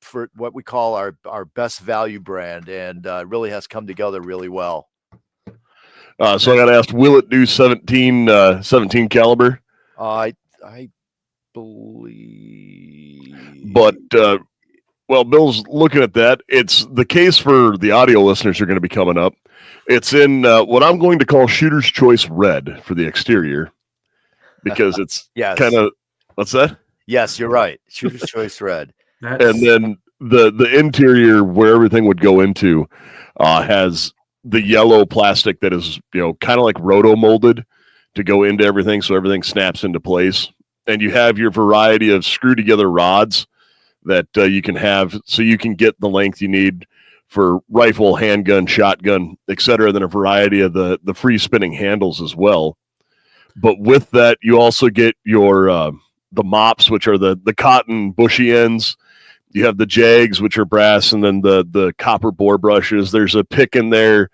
Speaker 3: for what we call our best value brand, and really has come together really well.
Speaker 1: So I got asked, will it do 17 caliber?
Speaker 3: I believe,
Speaker 1: but well, Bill's looking at that. It's the case for the audio listeners are going to be coming up. It's in what I'm going to call Shooter's Choice Red for the exterior, because it's kind of, what's that?
Speaker 3: Yes, you're right. Shooter's Choice Red.
Speaker 1: And then the interior, where everything would go into, has the yellow plastic that is, kind of like roto molded to go into everything, so everything snaps into place. And you have your variety of screw together rods that you can have, so you can get the length you need for rifle, handgun, shotgun, etc. Then a variety of the free spinning handles as well. But with that, you also get your the mops, which are the cotton bushy ends. You have the jags, which are brass, and then the copper bore brushes. There's a pick in there,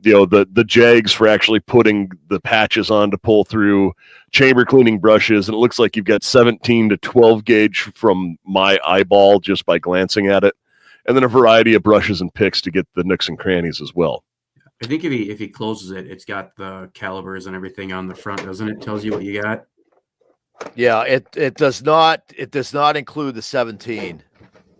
Speaker 1: the jags for actually putting the patches on to pull through, chamber cleaning brushes, and it looks like you've got 17 to 12 gauge from my eyeball just by glancing at it, and then a variety of brushes and picks to get the nooks and crannies as well.
Speaker 2: I think if he closes it, it's got the calibers and everything on the front, doesn't it? Tells you what you got.
Speaker 3: Yeah, it does not include the 17.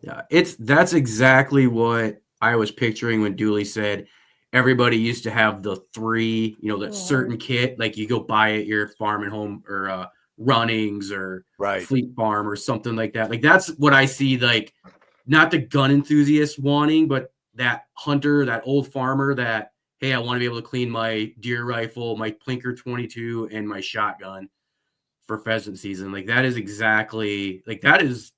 Speaker 2: Yeah, that's exactly what I was picturing when Dooley said everybody used to have the 3, that certain kit, like you go buy it, your Farm and Home or Runnings or Fleet Farm or something like that. Like that's what I see, like not the gun enthusiast wanting, but that hunter, that old farmer that, hey, I want to be able to clean my deer rifle, my Plinker 22, and my shotgun for pheasant season. Like that is exactly, like that is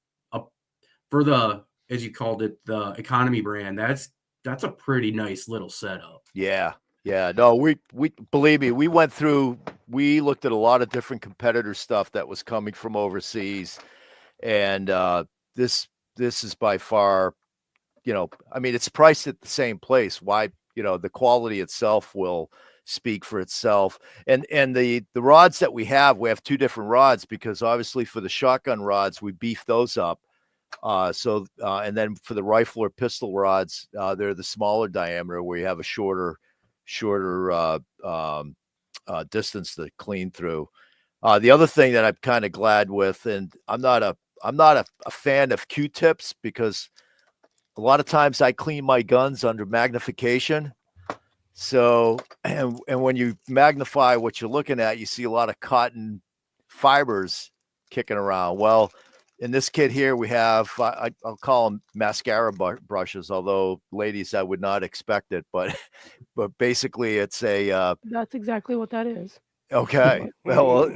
Speaker 2: for the, as you called it, the economy brand. That's a pretty nice little setup.
Speaker 3: Yeah. No, we believe me, we looked at a lot of different competitor stuff that was coming from overseas, and this is by far, it's priced at the same place. Why, the quality itself will speak for itself. And the rods that we have 2 different rods, because obviously for the shotgun rods, we beef those up. And then for the rifle or pistol rods, they're the smaller diameter, where you have a shorter distance to clean through. The other thing that I'm kind of glad with, and I'm not a fan of Q-tips, because a lot of times I clean my guns under magnification. So, and when you magnify what you're looking at, you see a lot of cotton fibers kicking around. Well, in this kit here, we have, I'll call them mascara brushes, although ladies, I would not expect it, but basically it's
Speaker 5: That's exactly what that is.
Speaker 3: Okay. Well,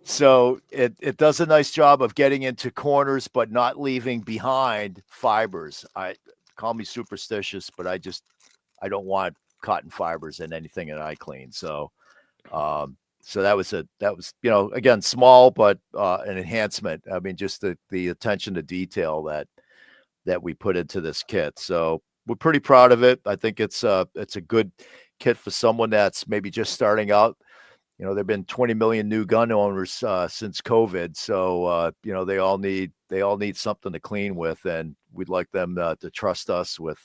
Speaker 3: so it does a nice job of getting into corners, but not leaving behind fibers. I call me superstitious, but I don't want cotton fibers in anything that I clean. So, so that was again, small, but an enhancement. I mean, just the attention to detail that we put into this kit. So we're pretty proud of it. I think it's a good kit for someone that's maybe just starting out. There've been 20 million new gun owners since COVID, so they all need something to clean with, and we'd like them to trust us with.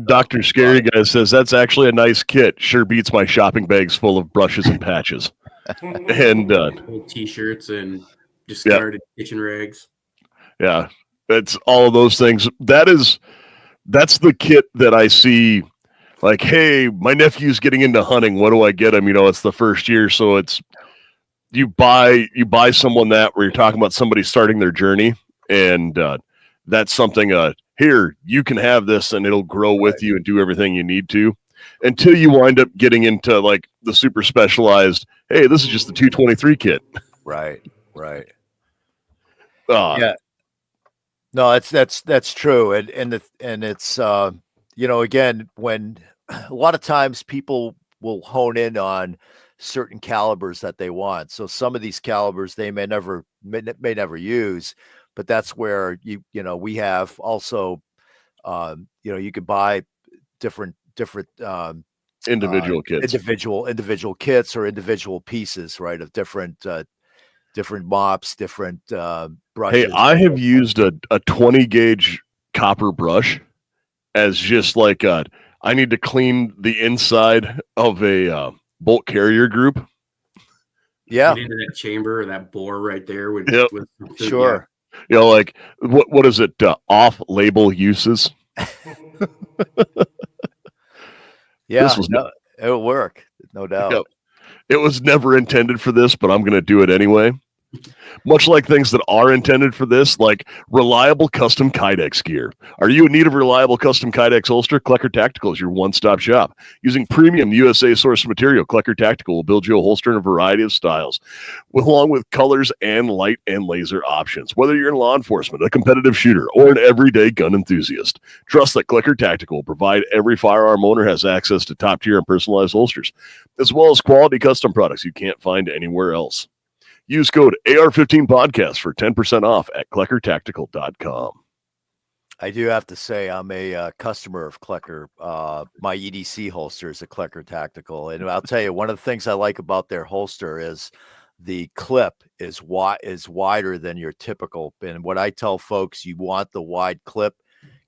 Speaker 1: Dr. Scary Guy says that's actually a nice kit. Sure beats my shopping bags full of brushes and patches. And
Speaker 2: old T-shirts and discarded kitchen rags.
Speaker 1: Yeah, it's all of those things. That's the kit that I see. Like, hey, my nephew's getting into hunting. What do I get him? It's the first year, so it's you buy someone that where you're talking about somebody starting their journey, and that's something. Here, you can have this, and it'll grow with you and do everything you need to, until you wind up getting into like the super specialized. Hey, this is just the 223 kit.
Speaker 3: Right.
Speaker 1: Yeah.
Speaker 3: No, that's true, and it's again, when a lot of times people will hone in on certain calibers that they want. So some of these calibers they may never use, but that's where we have also you could buy different
Speaker 1: individual kits,
Speaker 3: individual kits or individual pieces, right, of different mops, different brushes.
Speaker 1: Hey, I have used a 20 gauge copper brush as just like I need to clean the inside of a bolt carrier group.
Speaker 3: Yeah,
Speaker 2: get into that chamber or that bore right there. With
Speaker 3: sure.
Speaker 1: Like what is it? Off label uses.
Speaker 3: Yeah, it'll work, no doubt.
Speaker 1: Yep. It was never intended for this, but I'm going to do it anyway. Much like things that are intended for this, like reliable custom Kydex gear. Are you in need of reliable custom Kydex holster? Klecker Tactical is your one-stop shop. Using premium USA sourced material, Klecker Tactical will build you a holster in a variety of styles, along with colors and light and laser options. Whether you're in law enforcement, a competitive shooter, or an everyday gun enthusiast, trust that Klecker Tactical will provide every firearm owner has access to top-tier and personalized holsters, as well as quality custom products you can't find anywhere else. Use code AR-15 podcast for 10% off at kleckertactical.com.
Speaker 3: I do have to say I'm a customer of Klecker. My EDC holster is a Klecker Tactical, and I'll tell you, one of the things I like about their holster is the clip is wider than your typical. And what I tell folks, you want the wide clip,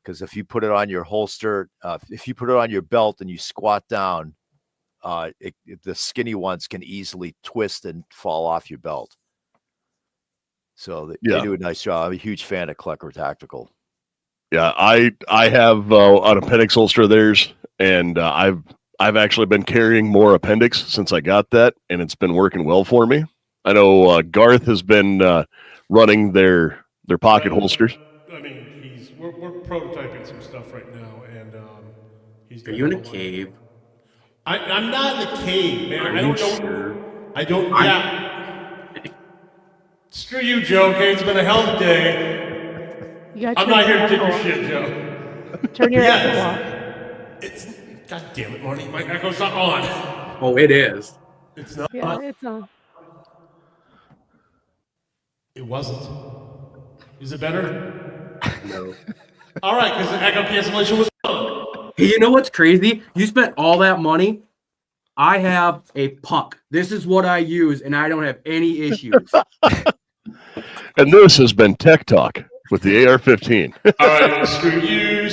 Speaker 3: because if you put it on your holster, if you put it on your belt and you squat down, the skinny ones can easily twist and fall off your belt. So they do a nice job. I'm a huge fan of Klecker Tactical.
Speaker 1: Yeah, I have an appendix holster of theirs, and I've actually been carrying more appendix since I got that, and it's been working well for me. I know Garth has been running their pocket holsters.
Speaker 4: I mean, we're prototyping some stuff right now, and he's.
Speaker 2: Are you in a cave?
Speaker 4: I'm not in the cave, man.
Speaker 2: Are
Speaker 4: I
Speaker 2: you
Speaker 4: don't know.
Speaker 2: sure?
Speaker 4: I don't. Yeah. Screw you, Joe. Okay, it's been a hell of a day. I'm not here to take your shit, Joe.
Speaker 5: Turn your echo off.
Speaker 4: It's. God damn it, Marty. My echo's not on.
Speaker 2: Oh, it is.
Speaker 4: It's not.
Speaker 5: Yeah, it's on.
Speaker 4: It wasn't. Is it better?
Speaker 2: No.
Speaker 4: All right, because the echo cancellation was on.
Speaker 2: Hey, you know what's crazy? You spent all that money. I have a puck. This is what I use, and I don't have any issues.
Speaker 1: And this has been Tech Talk with the AR-15.
Speaker 4: All right, screw you.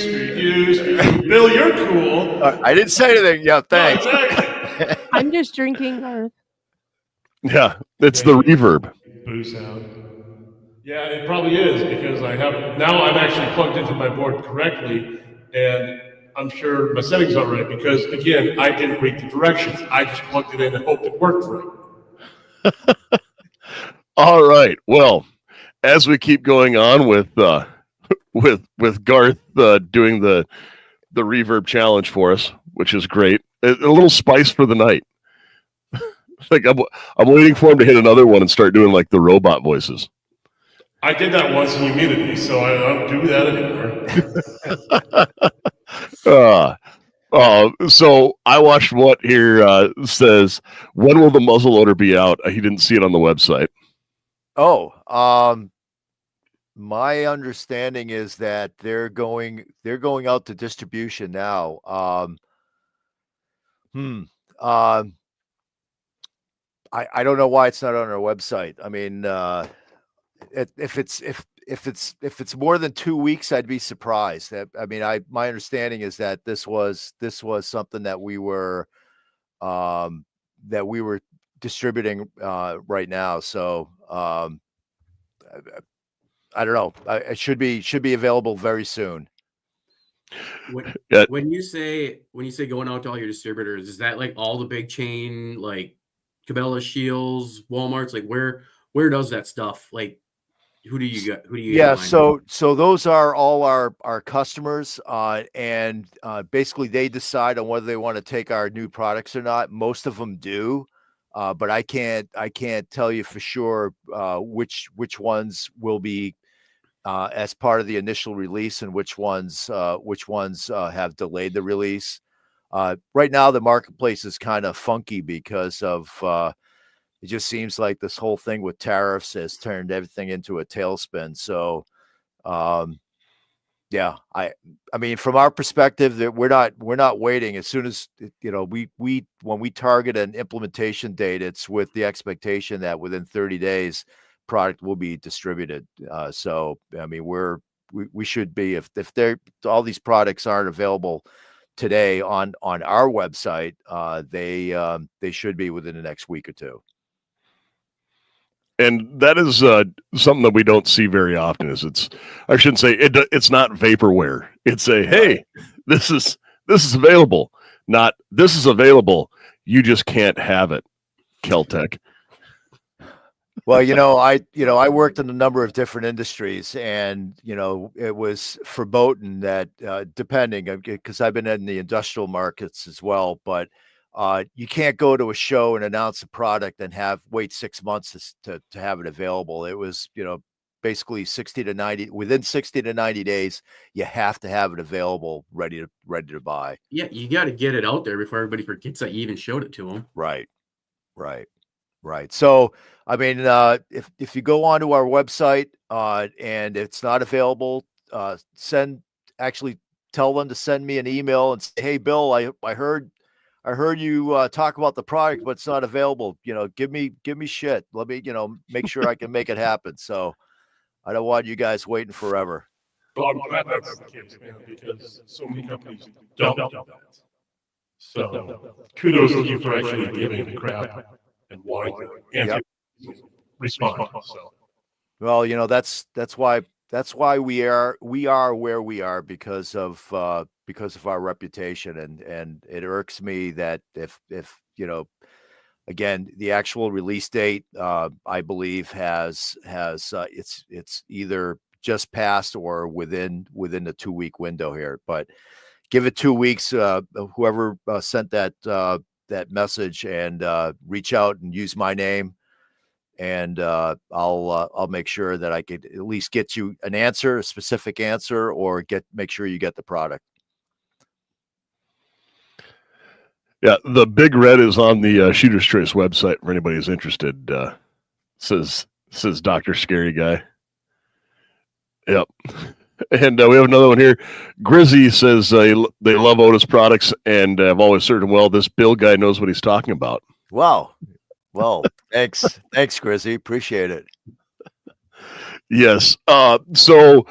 Speaker 4: Bill, you're cool.
Speaker 3: I didn't say anything. Yeah, thanks.
Speaker 4: No, exactly.
Speaker 5: I'm just drinking Garth.
Speaker 1: Yeah, it's the reverb.
Speaker 4: Boo sound. Yeah, it probably is, because I'm actually plugged into my board correctly, and I'm sure my settings are right, because again, I didn't read the directions. I just plugged it in and hoped it worked right.
Speaker 1: All right. Well, as we keep going on with Garth doing the reverb challenge for us, which is great. A little spice for the night. Like I'm waiting for him to hit another one and start doing like the robot voices.
Speaker 4: I did that once and you muted me, so I don't do that anymore.
Speaker 1: So I watched what here says, when will the muzzle loader be out? He didn't see it on the website.
Speaker 3: Oh, my understanding is that they're going out to distribution now. I don't know why it's not on our website. I mean, if it's more than 2 weeks, I'd be surprised. I mean, my understanding is that this was something that we were distributing right now. So I don't know. It should be available very soon.
Speaker 2: When you say going out to all your distributors, is that like all the big chain like Cabela's, Shields, Walmart's? Like where does that stuff, like who do you get?
Speaker 3: Yeah, so those are all our customers, and basically they decide on whether they want to take our new products or not. Most of them do, but I can't tell you for sure which ones will be as part of the initial release and which ones have delayed the release. Right now, the marketplace is kind of funky because of it just seems like this whole thing with tariffs has turned everything into a tailspin. So, yeah, I mean, from our perspective, that we're not waiting. As soon as when we target an implementation date, it's with the expectation that within 30 days, product will be distributed. So, I mean, we should be, if all these products aren't available today on our website, they should be within the next week or two.
Speaker 1: And that is something that we don't see very often. I shouldn't say it's not vaporware. It's hey, this is available. Not this is available. You just can't have it. Keltec.
Speaker 3: Well, I worked in a number of different industries, and it was verboten that depending, because I've been in the industrial markets as well, but you can't go to a show and announce a product and wait 6 months to have it available. It was, basically 60 to 90, within 60 to 90 days, you have to have it available, ready to buy.
Speaker 2: Yeah, you got to get it out there before everybody forgets that you even showed it to them.
Speaker 3: Right. So, I mean, if you go onto our website and it's not available, tell them to send me an email and say, hey, Bill, I heard you talk about the product, but it's not available. Give me shit. Let me, make sure I can make it happen. So I don't want you guys waiting forever.
Speaker 4: Well, I'm glad that's the case, man, because so many companies don't do that. So kudos to you for actually giving the crap and wanting to answer respond. So,
Speaker 3: well, that's why we are where we are because of our reputation, and it irks me that if again, the actual release date I believe has it's either just passed or within the 2 week window here, but give it 2 weeks. Whoever sent that message, and reach out and use my name, and I'll make sure that I could at least get you an answer, a specific answer, or make sure you get the product.
Speaker 1: Yeah, the big red is on the Shooter's Choice website for anybody who's interested. Says Dr. Scary Guy. Yep. And we have another one here. Grizzy says they love Otis products, and I've always served them well. This Bill guy knows what he's talking about.
Speaker 3: Wow. Well, thanks, Grizzy. Appreciate it.
Speaker 1: Yes. So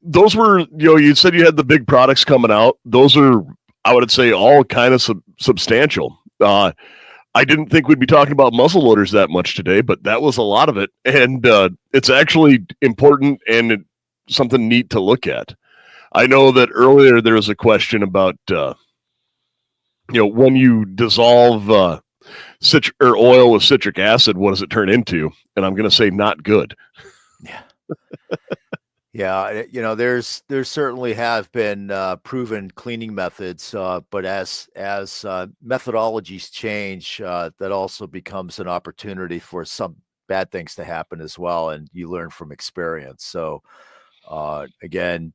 Speaker 1: those were, you said you had the big products coming out. Those are, I would say, all kind of substantial. I didn't think we'd be talking about muzzle loaders that much today, but that was a lot of it. And it's actually important and something neat to look at. I know that earlier there was a question about, when you dissolve oil with citric acid, what does it turn into? And I'm going to say not good.
Speaker 3: Yeah. Yeah, there's certainly have been proven cleaning methods, but as methodologies change, that also becomes an opportunity for some bad things to happen as well, and you learn from experience. So, again,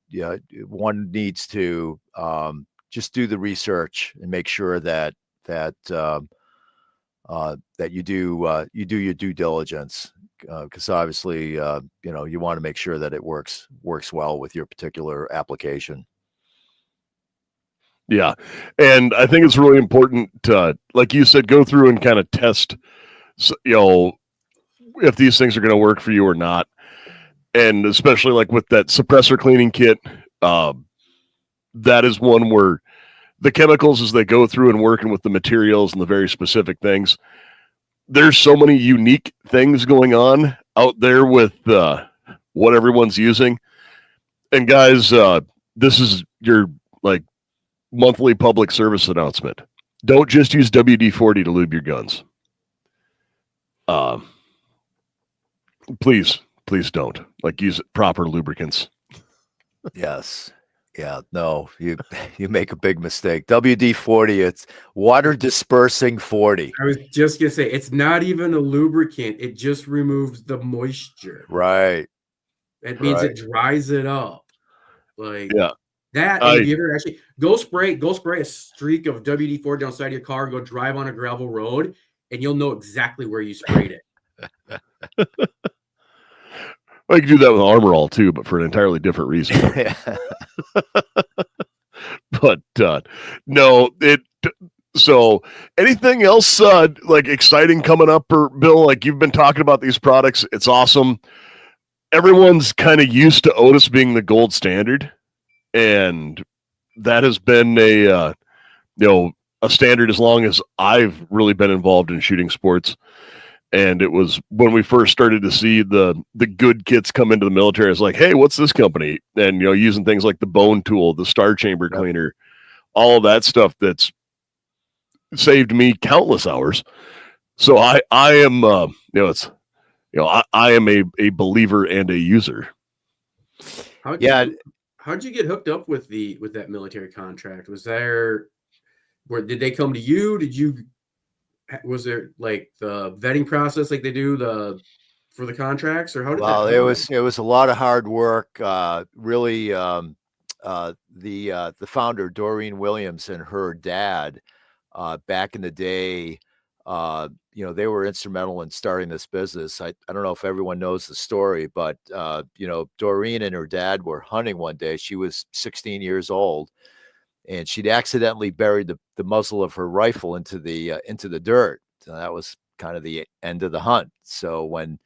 Speaker 3: one needs to just do the research and make sure that that that you do your due diligence, because obviously you want to make sure that it works well with your particular application.
Speaker 1: Yeah. And I think it's really important to, like you said, go through and kind of test, if these things are going to work for you or not. And especially like with that suppressor cleaning kit, that is one where the chemicals, as they go through and working with the materials and the very specific things, there's so many unique things going on out there with what everyone's using. And guys, this is your like monthly public service announcement. Don't just use WD-40 to lube your guns. Please don't. Like, use proper lubricants.
Speaker 3: Yes. Yeah, no, you make a big mistake. WD-40, it's water dispersing 40.
Speaker 2: I was just gonna say it's not even a lubricant, it just removes the moisture.
Speaker 3: Right.
Speaker 2: It means it dries it up. Like
Speaker 1: Yeah.
Speaker 2: that, and if you ever actually go spray a streak of WD-40 down the side of your car, go drive on a gravel road, and you'll know exactly where you sprayed it.
Speaker 1: I could do that with Armor All too, but for an entirely different reason. But no, so anything else like exciting coming up, or Bill? Like, you've been talking about these products, it's awesome. Everyone's kind of used to Otis being the gold standard, and that has been a standard as long as I've really been involved in shooting sports. And it was when we first started to see the good kits come into the military. I was like, hey, what's this company? And, using things like the bone tool, the star chamber cleaner, all of that stuff that's saved me countless hours. So I am, I am a believer and a user.
Speaker 2: How'd you get hooked up with that military contract? Was there, did they come to you? Was there like the vetting process like they do for the contracts, or how did that
Speaker 3: Well,
Speaker 2: go?
Speaker 3: it was a lot of hard work. Really, the founder, Doreen Williams, and her dad, back in the day, they were instrumental in starting this business. I don't know if everyone knows the story, but Doreen and her dad were hunting one day. She was 16 years old, and she'd accidentally buried the muzzle of her rifle into the dirt. So that was kind of the end of the hunt. So when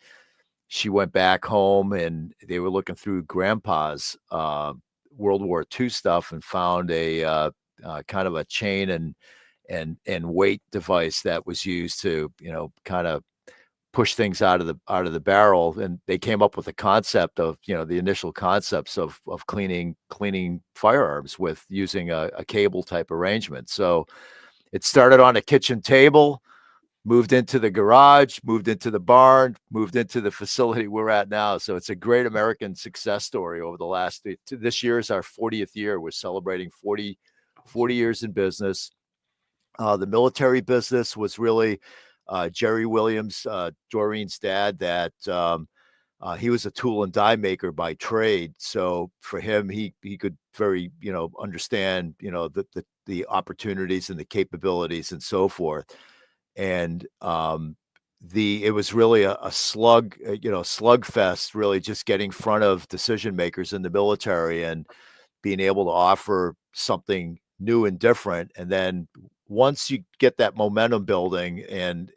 Speaker 3: she went back home and they were looking through Grandpa's World War II stuff and found a kind of a chain and weight device that was used to kind of push things out of the barrel, and they came up with the concept of the initial concepts of cleaning firearms with using a cable type arrangement. So it started on a kitchen table, moved into the garage, moved into the barn, moved into the facility we're at now. So it's a great American success story over the last. This year is our 40th year. We're celebrating 40 years in business. The military business was really Jerry Williams, Doreen's dad, that he was a tool and die maker by trade. So for him, he could very, understand, the opportunities and the capabilities and so forth. And it was really a slugfest, really just getting in front of decision makers in the military and being able to offer something new and different. And then once you get that momentum building and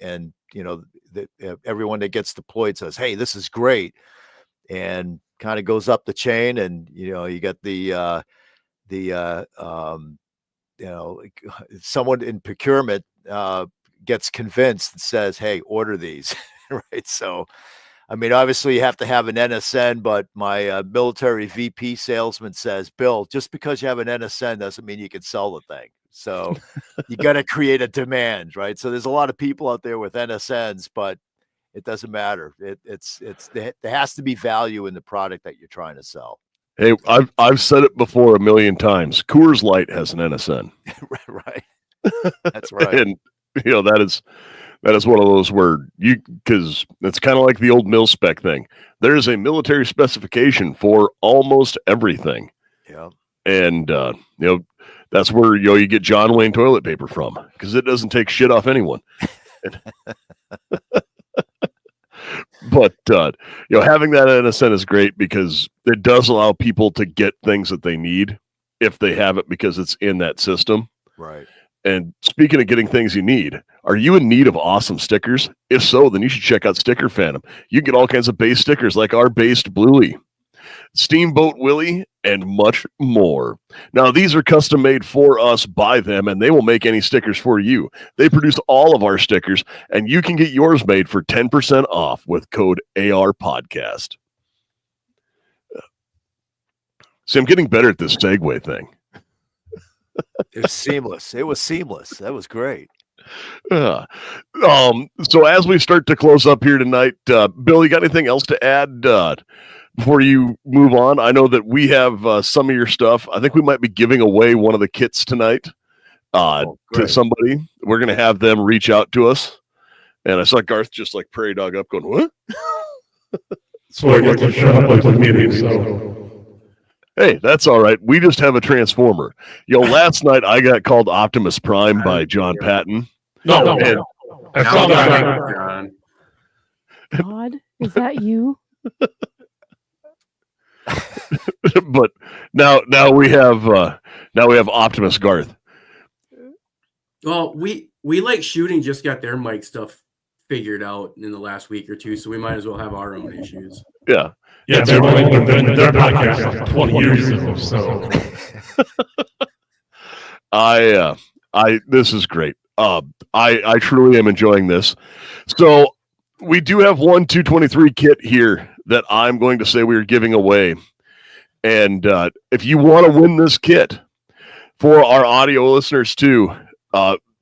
Speaker 3: everyone that gets deployed says, hey, this is great, and kind of goes up the chain, and you get someone in procurement gets convinced and says, hey, order these. Right. So I mean, obviously you have to have an NSN, but my military VP salesman says, Bill, just because you have an NSN doesn't mean you can sell the thing. So you got to create a demand, right? So there's a lot of people out there with NSNs, but it doesn't matter. There has to be value in the product that you're trying to sell.
Speaker 1: Hey, I've said it before a million times. Coors Light has an NSN.
Speaker 3: Right. That's right.
Speaker 1: And that is one of those where because it's kind of like the old mil spec thing. There is a military specification for almost everything.
Speaker 3: Yeah.
Speaker 1: And that's where you get John Wayne toilet paper from, because it doesn't take shit off anyone. But having that NSN is great because it does allow people to get things that they need if they have it, because it's in that system.
Speaker 3: Right.
Speaker 1: And speaking of getting things you need, are you in need of awesome stickers? If so, then you should check out Sticker Phantom. You can get all kinds of base stickers like our based Bluey, Steamboat Willie, and much more. Now, these are custom made for us by them, and they will make any stickers for you. They produce all of our stickers, and you can get yours made for 10% off with code ARPodcast. See, I'm getting better at this segue thing.
Speaker 3: It was seamless. It was seamless. That was great.
Speaker 1: So as we start to close up here tonight, Bill, you got anything else to add before you move on? I know that we have some of your stuff. I think we might be giving away one of the kits tonight to somebody. We're going to have them reach out to us. And I saw Garth just like prairie dog up going, what?
Speaker 4: So I get to shut up like the meeting, so.
Speaker 1: Hey, that's all right. We just have a transformer. Last night I got called Optimus Prime by John Patton.
Speaker 4: No.
Speaker 2: That's all right.
Speaker 5: God, is that you?
Speaker 1: But now we have Optimus Garth.
Speaker 2: Well, we like shooting just got their mic stuff figured out in the last week or two, so we might as well have our own issues.
Speaker 1: Yeah.
Speaker 4: Yeah, they've only been doing their podcast like 20 years ago, so.
Speaker 1: This is great. I truly am enjoying this. So we do have one 223 kit here that I'm going to say we are giving away. And if you want to win this kit for our audio listeners too,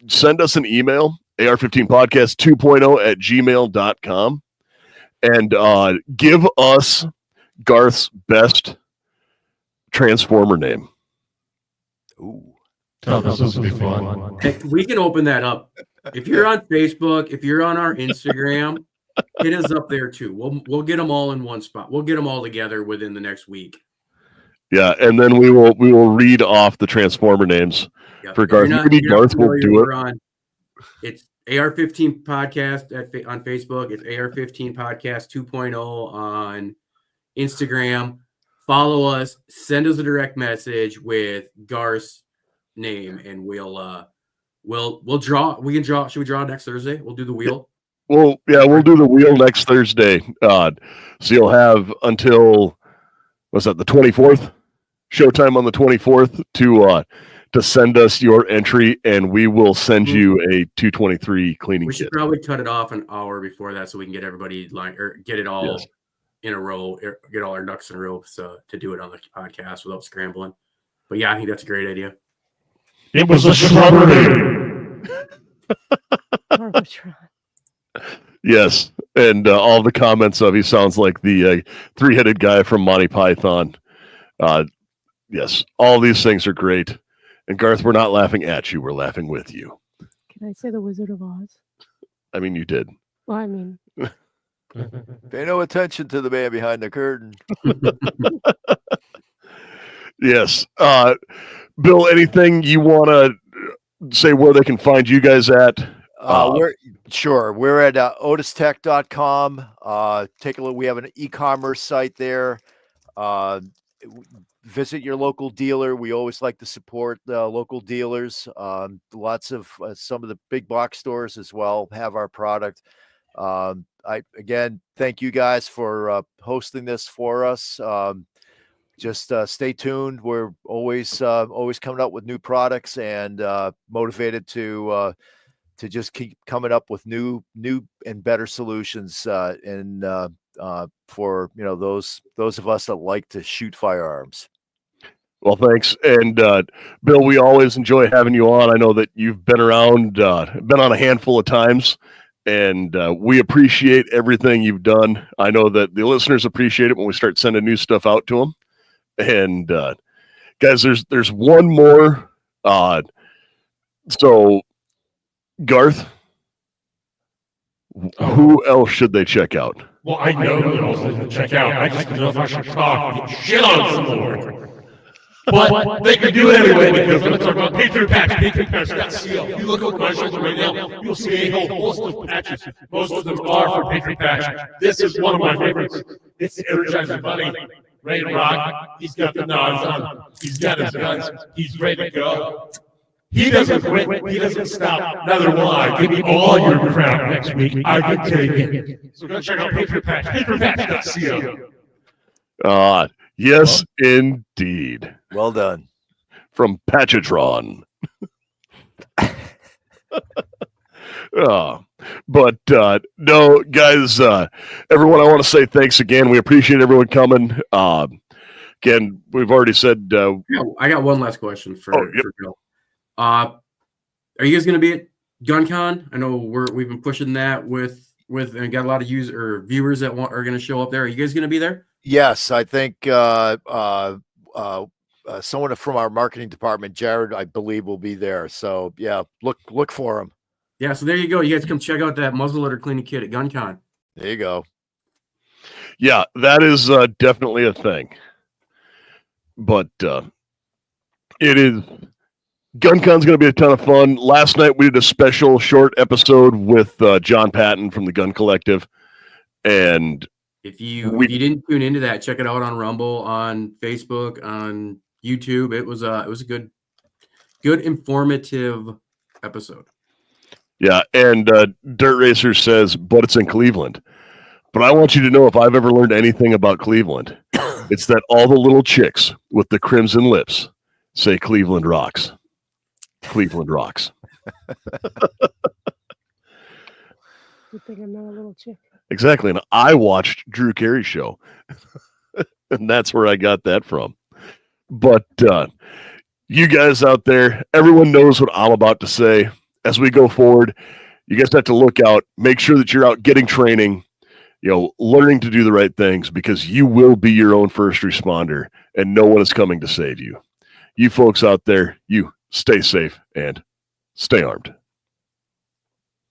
Speaker 1: send us an email, AR-15podcast 2.0 @gmail.com, and give us Garth's best Transformer name.
Speaker 3: Ooh.
Speaker 4: Oh, this will be fun.
Speaker 2: Hey, we can open that up. If you're on Facebook, if you're on our Instagram, hit us up there too. We'll get them all in one spot. We'll get them all together within the next week.
Speaker 1: Yeah, and then we will read off the Transformer names for Garth. Maybe Garth will do it.
Speaker 2: It's AR-15 podcast on Facebook. It's AR-15 podcast 2.0 on Instagram. Follow us. Send us a direct message with Garth's name, and we'll draw. We can draw. Should we draw next Thursday? We'll do the wheel.
Speaker 1: We'll do the wheel next Thursday. So you'll have until the 24th, showtime on the 24th to send us your entry, and we will send you a 223 cleaning
Speaker 2: We should
Speaker 1: kit.
Speaker 2: probably cut it off an hour before that so we can get everybody get it all in a row, get all our ducks in a row to do it on the podcast without scrambling. But yeah, I think that's a great idea.
Speaker 4: It was a shrubbery.
Speaker 1: Yes, and all the comments of he sounds like the three-headed guy from Monty Python. Yes, all these things are great. And Garth, we're not laughing at you; we're laughing with you.
Speaker 5: Can I say the Wizard of Oz?
Speaker 1: I mean, you did.
Speaker 5: Well, I mean,
Speaker 3: Pay no attention to the man behind the curtain.
Speaker 1: Yes, Bill. Anything you want to say where they can find you guys at?
Speaker 3: We're at otistech.com. Take a look. We have an e-commerce site there. Visit your local dealer. We always like to support local dealers. Lots of some of the big box stores as well have our product. I again thank you guys for hosting this for us. Just stay tuned. We're always coming up with new products and motivated to just keep coming up with new and better solutions for those of us that like to shoot firearms.
Speaker 1: Well, thanks. And Bill, we always enjoy having you on. I know that you've been around, been on a handful of times, and we appreciate everything you've done. I know that the listeners appreciate it when we start sending new stuff out to them. And guys, there's one more. So Garth, who else should they check out?
Speaker 4: Well, I know who else they can check out. I just don't know if I should talk and shit on some more. But they can do it anyway because let's talk about Patriot Patch. Patriot Patch.co. If you look over my shoulder right now, you'll see a whole host of patches. Most of them are for Patriot Patch. This is one of my favorites. It's the Energizer Bunny. Ready to rock. He's got the nods on. He's got his guns. He's ready to go. He doesn't quit. He doesn't stop. Neither will I. Give me all your crap next week. I can take it. So go check out Patriot Patch. PatriotPatch.co.
Speaker 1: Yes, indeed.
Speaker 3: Well done.
Speaker 1: From Patchatron. But no, guys, everyone, I want to say thanks again. We appreciate everyone coming. Again, we've already said.
Speaker 2: Yeah, I got one last question for Bill. Are you guys going to be at GunCon? I know we've been pushing that with and got a lot of viewers that are going to show up there. Are you guys going to be there?
Speaker 3: Yes, I think someone from our marketing department, Jared, I believe, will be there. So yeah, look for him.
Speaker 2: Yeah, so there you go. You guys come check out that muzzleloader cleaning kit at GunCon.
Speaker 3: There you go.
Speaker 1: Yeah, that is definitely a thing. But it is. GunCon's going to be a ton of fun. Last night we did a special short episode with John Patton from the Gun Collective, and
Speaker 2: if you didn't tune into that, check it out on Rumble, on Facebook, on YouTube. It was a good informative episode.
Speaker 1: Yeah, and Dirt Racer says, but it's in Cleveland. But I want you to know, if I've ever learned anything about Cleveland, it's that all the little chicks with the crimson lips say Cleveland rocks. Cleveland rocks.
Speaker 5: You think I'm not a little chick?
Speaker 1: Exactly. And I watched Drew Carey's show. And that's where I got that from. But you guys out there, everyone knows what I'm about to say. As we go forward, you guys have to look out. Make sure that you're out getting training, learning to do the right things, because you will be your own first responder and no one is coming to save you. You folks out there, you stay safe and stay armed.